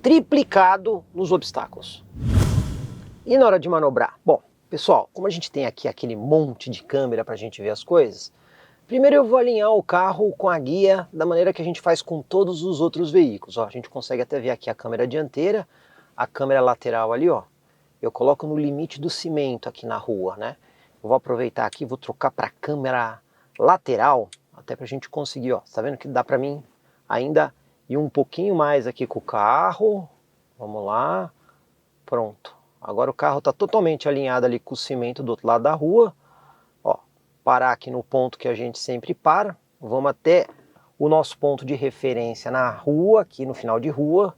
triplicado nos obstáculos. E na hora de manobrar? Bom, pessoal, como a gente tem aqui aquele monte de câmera para a gente ver as coisas, primeiro eu vou alinhar o carro com a guia da maneira que a gente faz com todos os outros veículos. Ó, a gente consegue até ver aqui a câmera dianteira, a câmera lateral ali, ó. Eu coloco no limite do cimento aqui na rua, né? Eu vou aproveitar aqui, vou trocar para a câmera lateral, até para a gente conseguir, ó. Tá vendo que dá para mim ainda ir um pouquinho mais aqui com o carro. Vamos lá. Pronto. Agora o carro está totalmente alinhado ali com o cimento do outro lado da rua. Ó, parar aqui no ponto que a gente sempre para. Vamos até o nosso ponto de referência na rua, aqui no final de rua.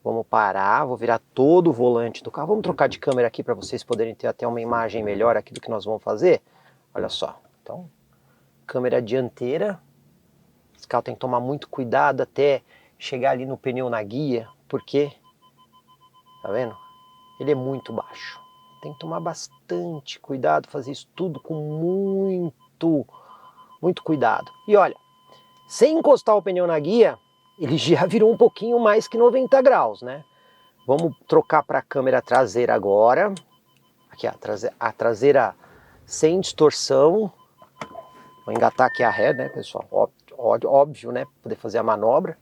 Vamos parar, vou virar todo o volante do carro. Vamos trocar de câmera aqui para vocês poderem ter até uma imagem melhor aqui do que nós vamos fazer. Olha só. Então, câmera dianteira. Esse carro tem que tomar muito cuidado até chegar ali no pneu na guia, porque, tá vendo? Ele é muito baixo. Tem que tomar bastante cuidado, fazer isso tudo com muito cuidado. E olha, sem encostar o pneu na guia, ele já virou um pouquinho mais que 90 graus, né? Vamos trocar para a câmera traseira agora. Aqui a traseira sem distorção. Vou engatar aqui a ré, né, pessoal? Óbvio, né? Poder fazer a manobra.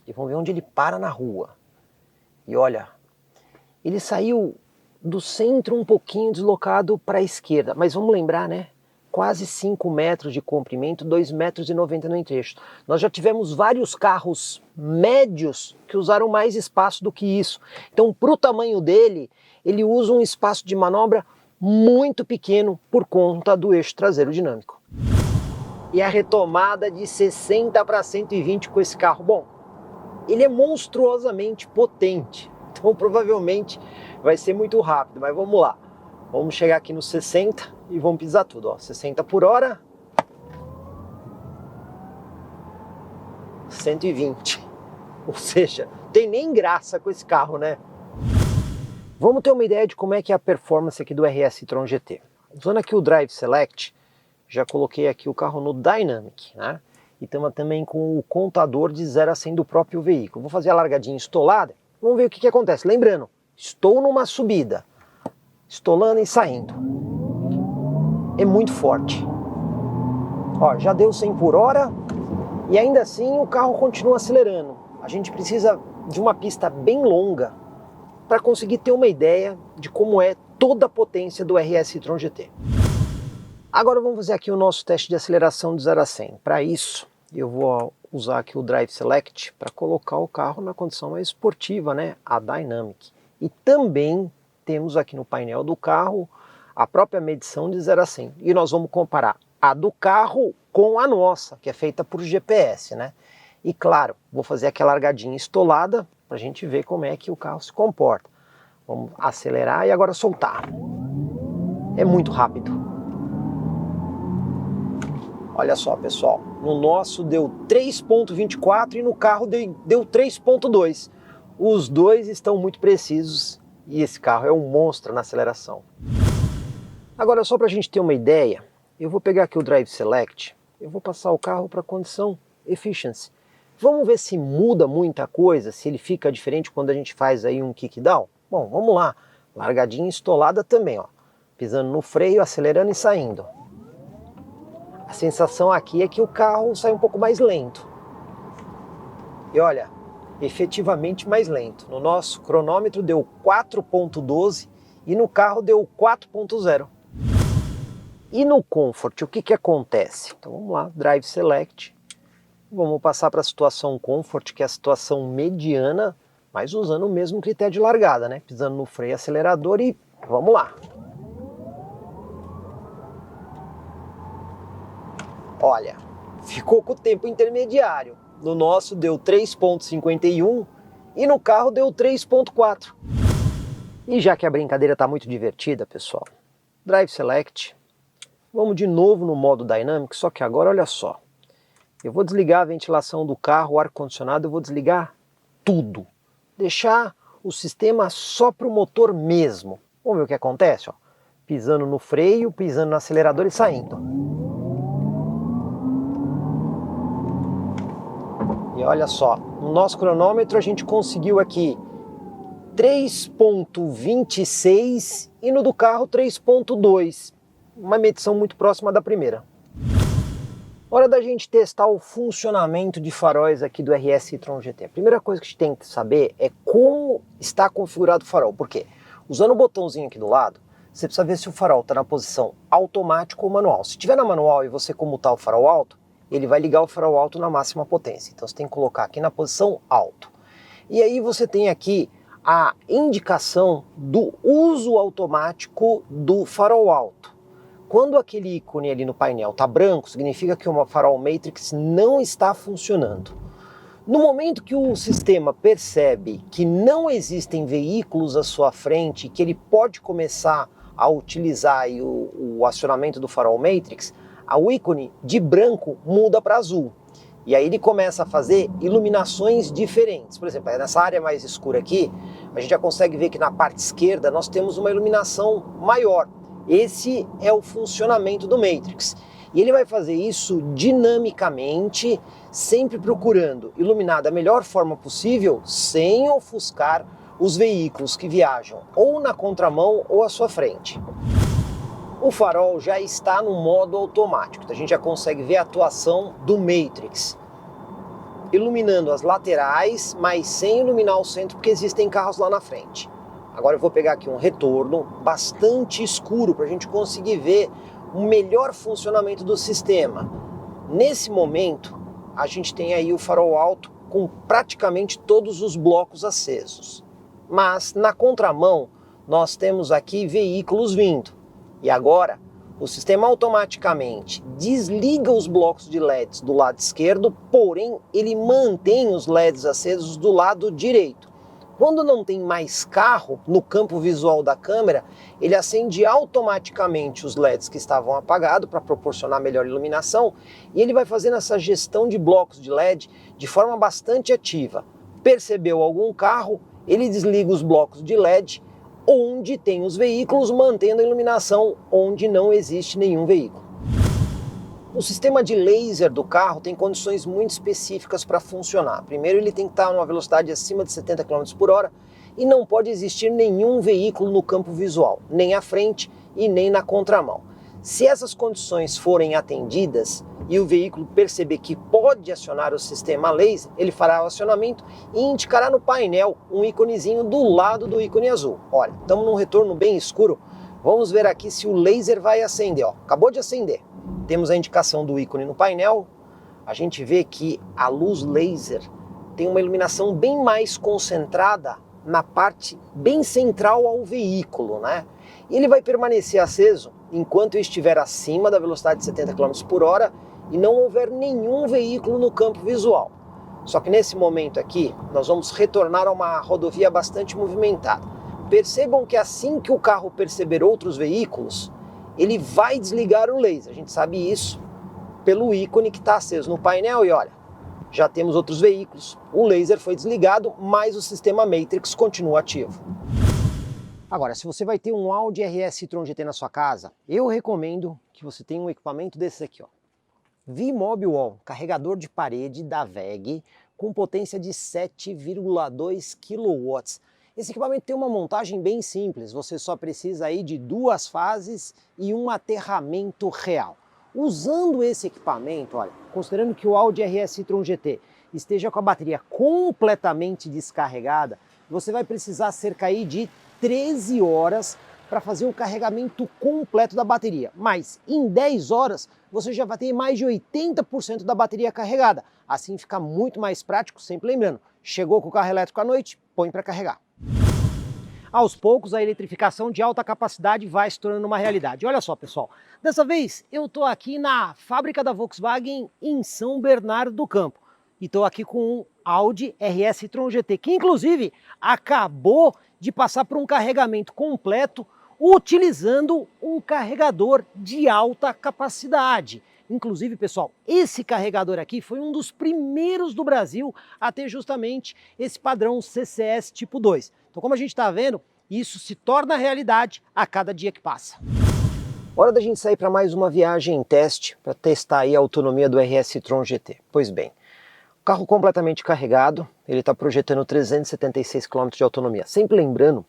E vamos ver onde ele para na rua. E olha, ele saiu do centro um pouquinho deslocado para a esquerda. Mas vamos lembrar, né? Quase 5 metros de comprimento, 2,90 metros no entrecho. Nós já tivemos vários carros médios que usaram mais espaço do que isso. Então, para o tamanho dele, ele usa um espaço de manobra muito pequeno por conta do eixo traseiro dinâmico. E a retomada de 60 para 120 com esse carro. Bom, ele é monstruosamente potente, então provavelmente vai ser muito rápido, mas vamos lá. Vamos chegar aqui nos 60 e vamos pisar tudo, ó. 60 por hora. 120. Ou seja, não tem nem graça com esse carro, né? Vamos ter uma ideia de como é que é a performance aqui do RS e-tron GT. Usando aqui o Drive Select, já coloquei aqui o carro no Dynamic, né? E estamos também com o contador de 0 a 100 do próprio veículo. Vou fazer a largadinha estolada, vamos ver o que acontece. Lembrando, estou numa subida, estolando e saindo. É muito forte. Ó, já deu 100 por hora, E ainda assim o carro continua acelerando. A gente precisa de uma pista bem longa para conseguir ter uma ideia de como é toda a potência do RS e-tron GT. Agora vamos fazer aqui o nosso teste de aceleração de 0 a 100. Para isso, eu vou usar aqui o Drive Select para colocar o carro na condição mais esportiva, né? A Dynamic. E também temos aqui no painel do carro a própria medição de 0 a 100. E nós vamos comparar a do carro com a nossa, que é feita por GPS, né? E claro, vou fazer aqui a largadinha estolada para a gente ver como é que o carro se comporta. Vamos acelerar e agora soltar. É muito rápido. Olha só, pessoal, no nosso deu 3.24 e no carro deu 3.2. Os dois estão muito precisos e esse carro é um monstro na aceleração. Agora, só para a gente ter uma ideia, eu vou pegar aqui o Drive Select, eu vou passar o carro para a condição Efficiency. Vamos ver se muda muita coisa, se ele fica diferente quando a gente faz aí um kickdown? Bom, vamos lá. Largadinha estolada também, ó. Pisando no freio, acelerando e saindo. A sensação aqui é que o carro sai um pouco mais lento. E olha, efetivamente mais lento. No nosso cronômetro deu 4.12 e no carro deu 4.0. E no Comfort, o que acontece? Então vamos lá, Drive Select. Vamos passar para a situação Comfort, que é a situação mediana, mas usando o mesmo critério de largada, né? Pisando no freio acelerador e vamos lá. Olha, ficou com o tempo intermediário. No nosso deu 3.51 e no carro deu 3.4. E já que a brincadeira está muito divertida, pessoal, Drive Select, vamos de novo no modo Dynamic, só que agora olha só. Eu vou desligar a ventilação do carro, o ar-condicionado, eu vou desligar tudo. Deixar o sistema só para o motor mesmo. Vamos ver o que acontece, ó. Pisando no freio, pisando no acelerador e saindo. E olha só, no nosso cronômetro a gente conseguiu aqui 3.26 e no do carro 3.2. Uma medição muito próxima da primeira. Hora da gente testar o funcionamento de faróis aqui do RS e-tron GT. A primeira coisa que a gente tem que saber é como está configurado o farol. Por quê? Usando o botãozinho aqui do lado, você precisa ver se o farol está na posição automático ou manual. Se estiver na manual e você comutar o farol alto, ele vai ligar o farol alto na máxima potência. Então você tem que colocar aqui na posição alto. E aí você tem aqui a indicação do uso automático do farol alto. Quando aquele ícone ali no painel está branco, significa que o farol Matrix não está funcionando. No momento que o sistema percebe que não existem veículos à sua frente, que ele pode começar a utilizar aí o acionamento do farol Matrix, o ícone de branco muda para azul. E aí ele começa a fazer iluminações diferentes. Por exemplo, nessa área mais escura aqui, a gente já consegue ver que na parte esquerda nós temos uma iluminação maior. Esse é o funcionamento do Matrix. E ele vai fazer isso dinamicamente, sempre procurando iluminar da melhor forma possível, sem ofuscar os veículos que viajam ou na contramão ou à sua frente. O farol já está no modo automático, então a gente já consegue ver a atuação do Matrix, iluminando as laterais, mas sem iluminar o centro, porque existem carros lá na frente. Agora eu vou pegar aqui um retorno bastante escuro para a gente conseguir ver o melhor funcionamento do sistema. Nesse momento, a gente tem aí o farol alto com praticamente todos os blocos acesos. Mas na contramão, nós temos aqui veículos vindo. E agora, o sistema automaticamente desliga os blocos de LEDs do lado esquerdo, porém ele mantém os LEDs acesos do lado direito. Quando não tem mais carro no campo visual da câmera, ele acende automaticamente os LEDs que estavam apagados para proporcionar melhor iluminação e ele vai fazendo essa gestão de blocos de LED de forma bastante ativa. Percebeu algum carro, ele desliga os blocos de LED onde tem os veículos, mantendo a iluminação onde não existe nenhum veículo. O sistema de laser do carro tem condições muito específicas para funcionar. Primeiro, ele tem que estar numa velocidade acima de 70 km por hora e não pode existir nenhum veículo no campo visual, nem à frente e nem na contramão. Se essas condições forem atendidas, e o veículo perceber que pode acionar o sistema laser, ele fará o acionamento e indicará no painel um íconezinho do lado do ícone azul. Olha, estamos num retorno bem escuro, vamos ver aqui se o laser vai acender. Ó, acabou de acender. Temos a indicação do ícone no painel, a gente vê que a luz laser tem uma iluminação bem mais concentrada na parte bem central ao veículo, né? E ele vai permanecer aceso enquanto eu estiver acima da velocidade de 70 km por hora e não houver nenhum veículo no campo visual. Só que nesse momento aqui, nós vamos retornar a uma rodovia bastante movimentada. Percebam que assim que o carro perceber outros veículos, ele vai desligar o laser. A gente sabe isso pelo ícone que está aceso no painel e olha, já temos outros veículos, o laser foi desligado, mas o sistema Matrix continua ativo. Agora, se você vai ter um Audi RS e-tron GT na sua casa, eu recomendo que você tenha um equipamento desse aqui, ó. V-Mobile Wall, carregador de parede da WEG, com potência de 7,2 kW. Esse equipamento tem uma montagem bem simples, você só precisa aí de 2 fases e um aterramento real. Usando esse equipamento, olha, considerando que o Audi RS e-tron GT esteja com a bateria completamente descarregada, você vai precisar cerca aí de 13 horas para fazer o carregamento completo da bateria. Mas em 10 horas você já vai ter mais de 80% da bateria carregada. Assim fica muito mais prático, sempre lembrando, chegou com o carro elétrico à noite, põe para carregar. Aos poucos, a eletrificação de alta capacidade vai se tornando uma realidade. Olha só, pessoal, dessa vez eu estou aqui na fábrica da Volkswagen em São Bernardo do Campo. E estou aqui com um Audi RS e-tron GT, que inclusive acabou de passar por um carregamento completo utilizando um carregador de alta capacidade. Inclusive, pessoal, esse carregador aqui foi um dos primeiros do Brasil a ter justamente esse padrão CCS tipo 2. Então, como a gente está vendo, isso se torna realidade a cada dia que passa. Hora da gente sair para mais uma viagem em teste para testar aí a autonomia do RS e-tron GT. Pois bem, o carro completamente carregado, ele está projetando 376 km de autonomia. Sempre lembrando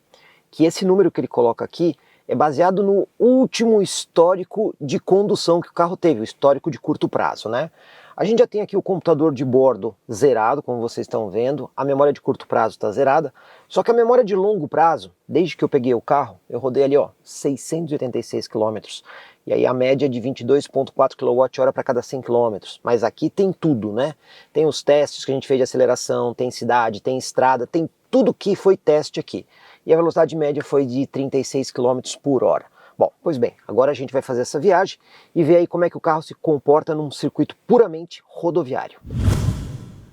que esse número que ele coloca aqui é baseado no último histórico de condução que o carro teve, o histórico de curto prazo, né? A gente já tem aqui o computador de bordo zerado, como vocês estão vendo, a memória de curto prazo está zerada, só que a memória de longo prazo, desde que eu peguei o carro, eu rodei ali, ó, 686 km, e aí a média é de 22,4 kWh para cada 100 km, mas aqui tem tudo, né? Tem os testes que a gente fez de aceleração, tem cidade, tem estrada, tem tudo que foi teste aqui. E a velocidade média foi de 36 km por hora. Bom, pois bem, agora a gente vai fazer essa viagem e ver aí como é que o carro se comporta num circuito puramente rodoviário.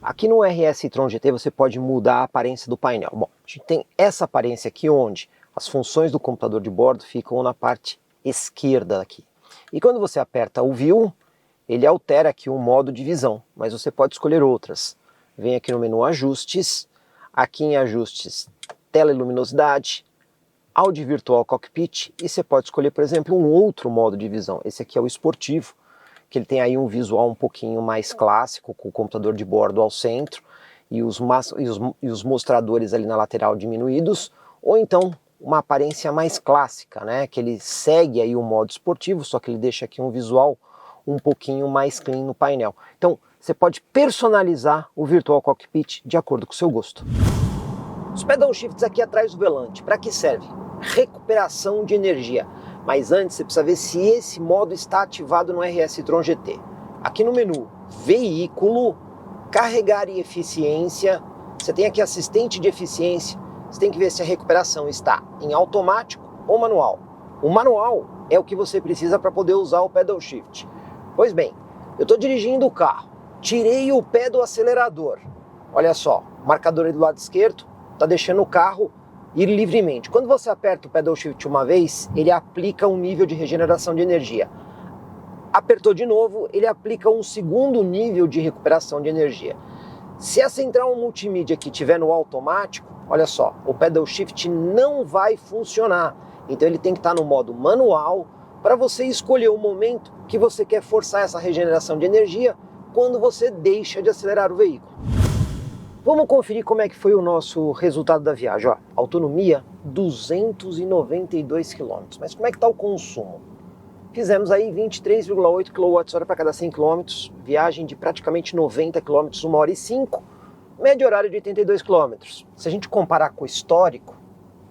Aqui no RS e-tron GT você pode mudar a aparência do painel. Bom, a gente tem essa aparência aqui onde as funções do computador de bordo ficam na parte esquerda aqui. E quando você aperta o View, ele altera aqui o modo de visão, mas você pode escolher outras. Vem aqui no menu Ajustes, aqui em Ajustes, Tela e Luminosidade, Audio Virtual Cockpit, e você pode escolher, por exemplo, um outro modo de visão. Esse aqui é o esportivo, que ele tem aí um visual um pouquinho mais clássico, com o computador de bordo ao centro e os mostradores ali na lateral diminuídos, ou então uma aparência mais clássica, né? Que ele segue aí o modo esportivo, só que ele deixa aqui um visual um pouquinho mais clean no painel. Então você pode personalizar o Virtual Cockpit de acordo com o seu gosto. Os pedal shifts aqui atrás do volante, para que serve? Recuperação de energia. Mas antes você precisa ver se esse modo está ativado no RS e-tron GT. Aqui no menu Veículo, Carregar e Eficiência, você tem aqui assistente de eficiência, você tem que ver se a recuperação está em automático ou manual. O manual é o que você precisa para poder usar o pedal shift. Pois bem, eu estou dirigindo o carro, tirei o pé do acelerador. Olha só, o marcador aí do lado esquerdo está deixando o carro ir livremente. Quando você aperta o pedal shift uma vez, ele aplica um nível de regeneração de energia. Apertou de novo, ele aplica um segundo nível de recuperação de energia. Se a central multimídia aqui estiver no automático, olha só, o pedal shift não vai funcionar. Então ele tem que estar no modo manual para você escolher o momento que você quer forçar essa regeneração de energia quando você deixa de acelerar o veículo. Vamos conferir como é que foi o nosso resultado da viagem. Ó, autonomia 292 km. Mas como é que está o consumo? Fizemos aí 23,8 kWh para cada 100 km, viagem de praticamente 90 km, 1 hora e 5, média horária de 82 km. Se a gente comparar com o histórico,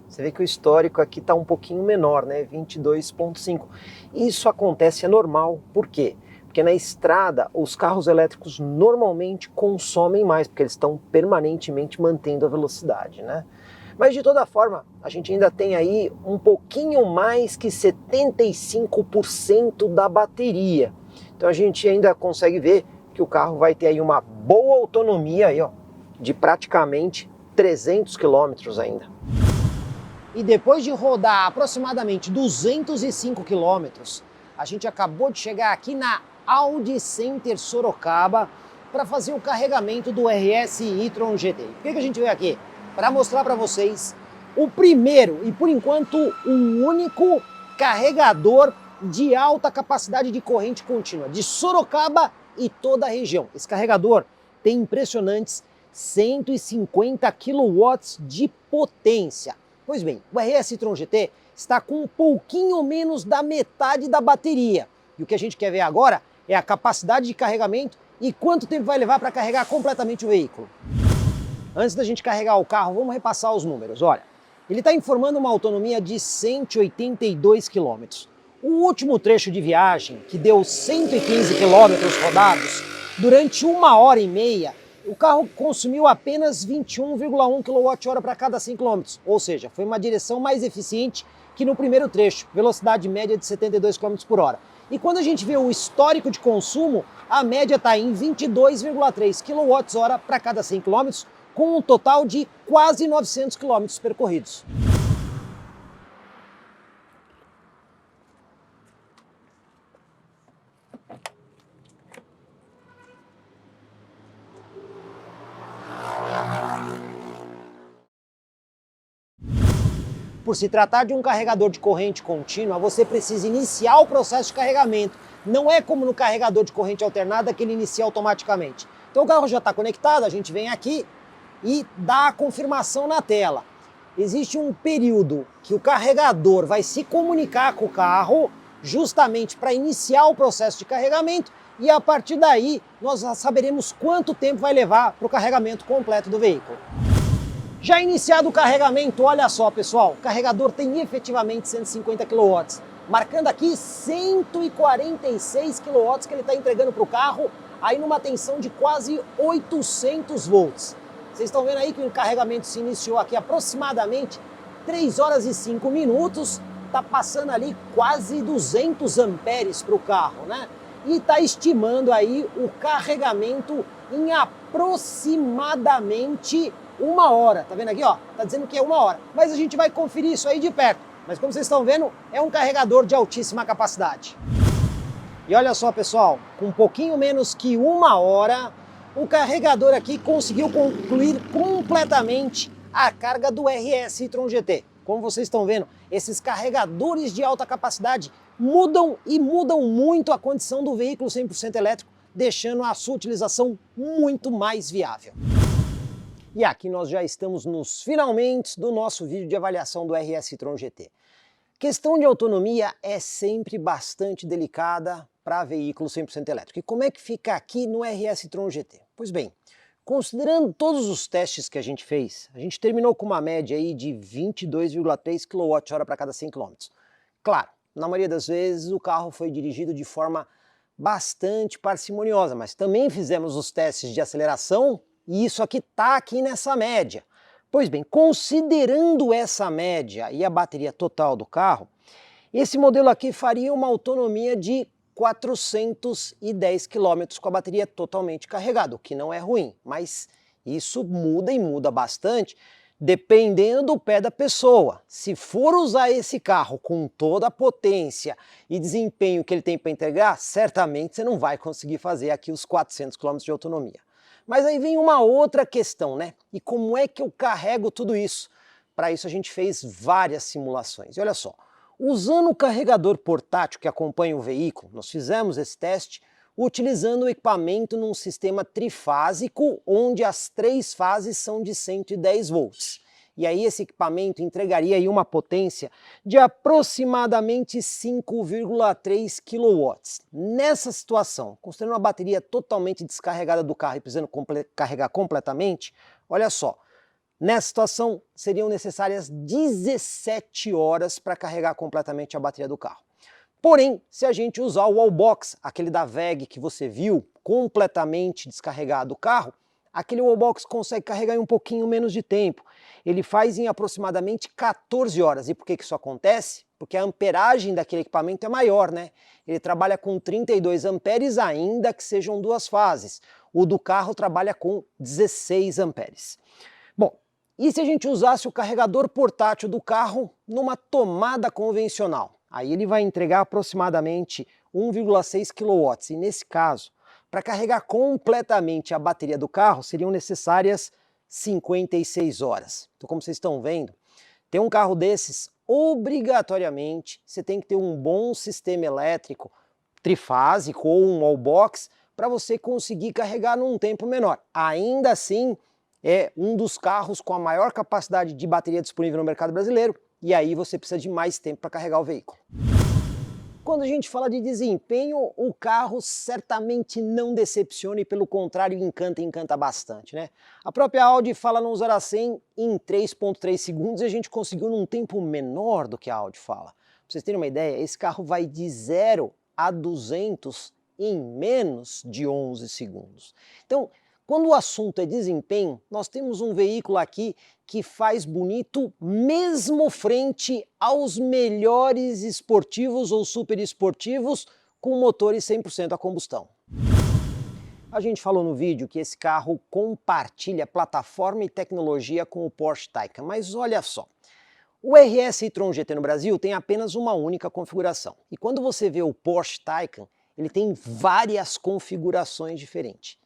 você vê que o histórico aqui está um pouquinho menor, né? 22,5. Isso acontece, é normal. Por quê? Porque na estrada os carros elétricos normalmente consomem mais, porque eles estão permanentemente mantendo a velocidade, né? Mas de toda forma, a gente ainda tem aí um pouquinho mais que 75% da bateria. Então a gente ainda consegue ver que o carro vai ter aí uma boa autonomia aí, ó, de praticamente 300 km ainda. E depois de rodar aproximadamente 205 quilômetros, a gente acabou de chegar aqui na Audi Center Sorocaba para fazer o carregamento do RS e-tron GT. Por que a gente veio aqui? Para mostrar para vocês o primeiro e por enquanto o único carregador de alta capacidade de corrente contínua de Sorocaba e toda a região. Esse carregador tem impressionantes 150 kW de potência. Pois bem, o RS e-tron GT está com um pouquinho menos da metade da bateria. E o que a gente quer ver agora é a capacidade de carregamento e quanto tempo vai levar para carregar completamente o veículo. Antes da gente carregar o carro, vamos repassar os números. Olha, ele está informando uma autonomia de 182 km. O último trecho de viagem, que deu 115 km rodados, durante 1 hora e meia, o carro consumiu apenas 21,1 kWh para cada 100 km, ou seja, foi uma direção mais eficiente que no primeiro trecho, velocidade média de 72 km por hora. E quando a gente vê o histórico de consumo, a média está em 22,3 kWh para cada 100 km, com um total de quase 900 km percorridos. Por se tratar de um carregador de corrente contínua, você precisa iniciar o processo de carregamento. Não é como no carregador de corrente alternada que ele inicia automaticamente. Então o carro já está conectado, a gente vem aqui e dá a confirmação na tela. Existe um período que o carregador vai se comunicar com o carro justamente para iniciar o processo de carregamento e a partir daí nós saberemos quanto tempo vai levar para o carregamento completo do veículo. Já iniciado o carregamento, olha só pessoal, o carregador tem efetivamente 150 kW, marcando aqui 146 kW que ele está entregando para o carro, aí numa tensão de quase 800 volts. Vocês estão vendo aí que o carregamento se iniciou aqui aproximadamente 3 horas e 5 minutos, está passando ali quase 200 amperes para o carro, né? E está estimando aí o carregamento em aproximadamente 1 hora, tá vendo aqui, ó? Tá dizendo que é 1 hora, mas a gente vai conferir isso aí de perto. Mas como vocês estão vendo, é um carregador de altíssima capacidade. E olha só, pessoal, com um pouquinho menos que 1 hora, o carregador aqui conseguiu concluir completamente a carga do RS e-tron GT. Como vocês estão vendo, esses carregadores de alta capacidade mudam muito a condição do veículo 100% elétrico, deixando a sua utilização muito mais viável. E aqui nós já estamos nos finalmente do nosso vídeo de avaliação do RS e-tron GT. Questão de autonomia é sempre bastante delicada para veículo 100% elétrico. E como é que fica aqui no RS e-tron GT? Pois bem, considerando todos os testes que a gente fez, a gente terminou com uma média aí de 22,3 kWh para cada 100 km. Claro, na maioria das vezes o carro foi dirigido de forma bastante parcimoniosa, mas também fizemos os testes de aceleração e isso aqui está aqui nessa média. Pois bem, considerando essa média e a bateria total do carro, esse modelo aqui faria uma autonomia de 410 km com a bateria totalmente carregada, o que não é ruim, mas isso muda e muda bastante dependendo do pé da pessoa. Se for usar esse carro com toda a potência e desempenho que ele tem para entregar, certamente você não vai conseguir fazer aqui os 400 km de autonomia. Mas aí vem uma outra questão, né? E como é que eu carrego tudo isso? Para isso a gente fez várias simulações. E olha só, usando o carregador portátil que acompanha o veículo, nós fizemos esse teste utilizando o equipamento num sistema trifásico, onde as 3 fases são de 110 volts. E aí esse equipamento entregaria aí uma potência de aproximadamente 5,3 kW. Nessa situação, considerando uma bateria totalmente descarregada do carro e precisando carregar completamente, olha só, nessa situação seriam necessárias 17 horas para carregar completamente a bateria do carro. Porém, se a gente usar o wallbox, aquele da WEG que você viu, completamente descarregado o carro, aquele wallbox consegue carregar em um pouquinho menos de tempo. Ele faz em aproximadamente 14 horas. E por que isso acontece? Porque a amperagem daquele equipamento é maior, né? Ele trabalha com 32 amperes, ainda que sejam duas fases. O do carro trabalha com 16 amperes. Bom, e se a gente usasse o carregador portátil do carro numa tomada convencional? Aí ele vai entregar aproximadamente 1,6 kW. E nesse caso, para carregar completamente a bateria do carro, seriam necessárias 56 horas. Então, como vocês estão vendo, ter um carro desses, obrigatoriamente, você tem que ter um bom sistema elétrico trifásico ou um wallbox para você conseguir carregar num tempo menor. Ainda assim, é um dos carros com a maior capacidade de bateria disponível no mercado brasileiro, e aí você precisa de mais tempo para carregar o veículo. Quando a gente fala de desempenho, o carro certamente não decepciona e, pelo contrário, encanta e encanta bastante, né? A própria Audi fala no 0 a 100 em 3,3 segundos e a gente conseguiu num tempo menor do que a Audi fala. Pra vocês terem uma ideia, esse carro vai de 0 a 200 em menos de 11 segundos. Então, quando o assunto é desempenho, nós temos um veículo aqui que faz bonito mesmo frente aos melhores esportivos ou super esportivos com motores 100% a combustão. A gente falou no vídeo que esse carro compartilha plataforma e tecnologia com o Porsche Taycan, mas olha só. O RS e-tron GT no Brasil tem apenas uma única configuração. E quando você vê o Porsche Taycan, ele tem várias configurações diferentes.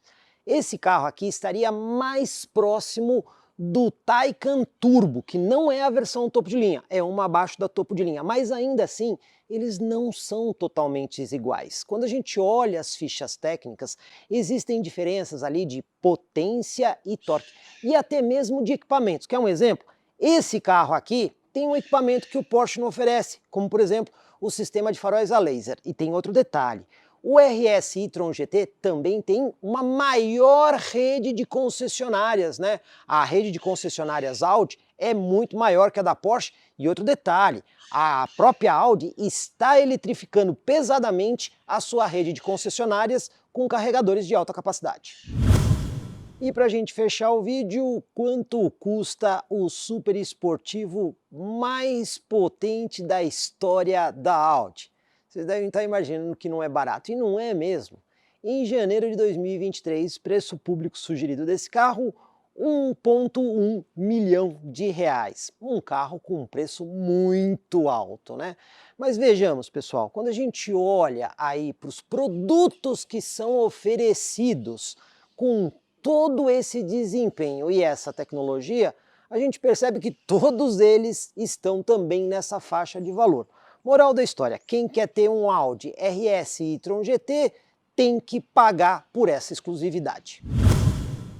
Esse carro aqui estaria mais próximo do Taycan Turbo, que não é a versão topo de linha, é uma abaixo da topo de linha, mas ainda assim eles não são totalmente iguais. Quando a gente olha as fichas técnicas, existem diferenças ali de potência e torque, e até mesmo de equipamentos. Quer um exemplo? Esse carro aqui tem um equipamento que o Porsche não oferece, como por exemplo o sistema de faróis a laser, e tem outro detalhe. O RS e-tron GT também tem uma maior rede de concessionárias, né? A rede de concessionárias Audi é muito maior que a da Porsche. E outro detalhe, a própria Audi está eletrificando pesadamente a sua rede de concessionárias com carregadores de alta capacidade. E para a gente fechar o vídeo, quanto custa o super esportivo mais potente da história da Audi? Vocês devem estar imaginando que não é barato, e não é mesmo. Em janeiro de 2023, preço público sugerido desse carro, 1,1 milhão de reais. Um carro com um preço muito alto, né? Mas vejamos, pessoal, quando a gente olha aí para os produtos que são oferecidos com todo esse desempenho e essa tecnologia, a gente percebe que todos eles estão também nessa faixa de valor. Moral da história, quem quer ter um Audi RS e-tron GT tem que pagar por essa exclusividade.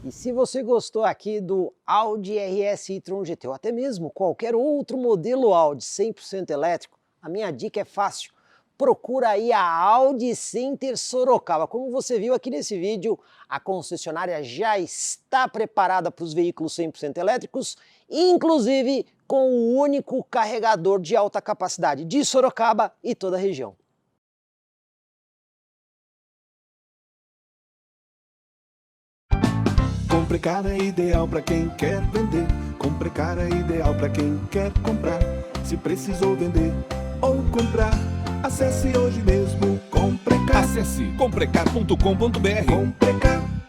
E se você gostou aqui do Audi RS e-tron GT ou até mesmo qualquer outro modelo Audi 100% elétrico, a minha dica é fácil. Procura aí a Audi Center Sorocaba. Como você viu aqui nesse vídeo, a concessionária já está preparada para os veículos 100% elétricos, inclusive com o único carregador de alta capacidade de Sorocaba e toda a região. Comprecar é ideal para quem quer vender. Comprecar é ideal para quem quer comprar. Se precisou vender ou comprar, acesse hoje mesmo Comprecar. Acesse comprecar.com.br. Comprecar.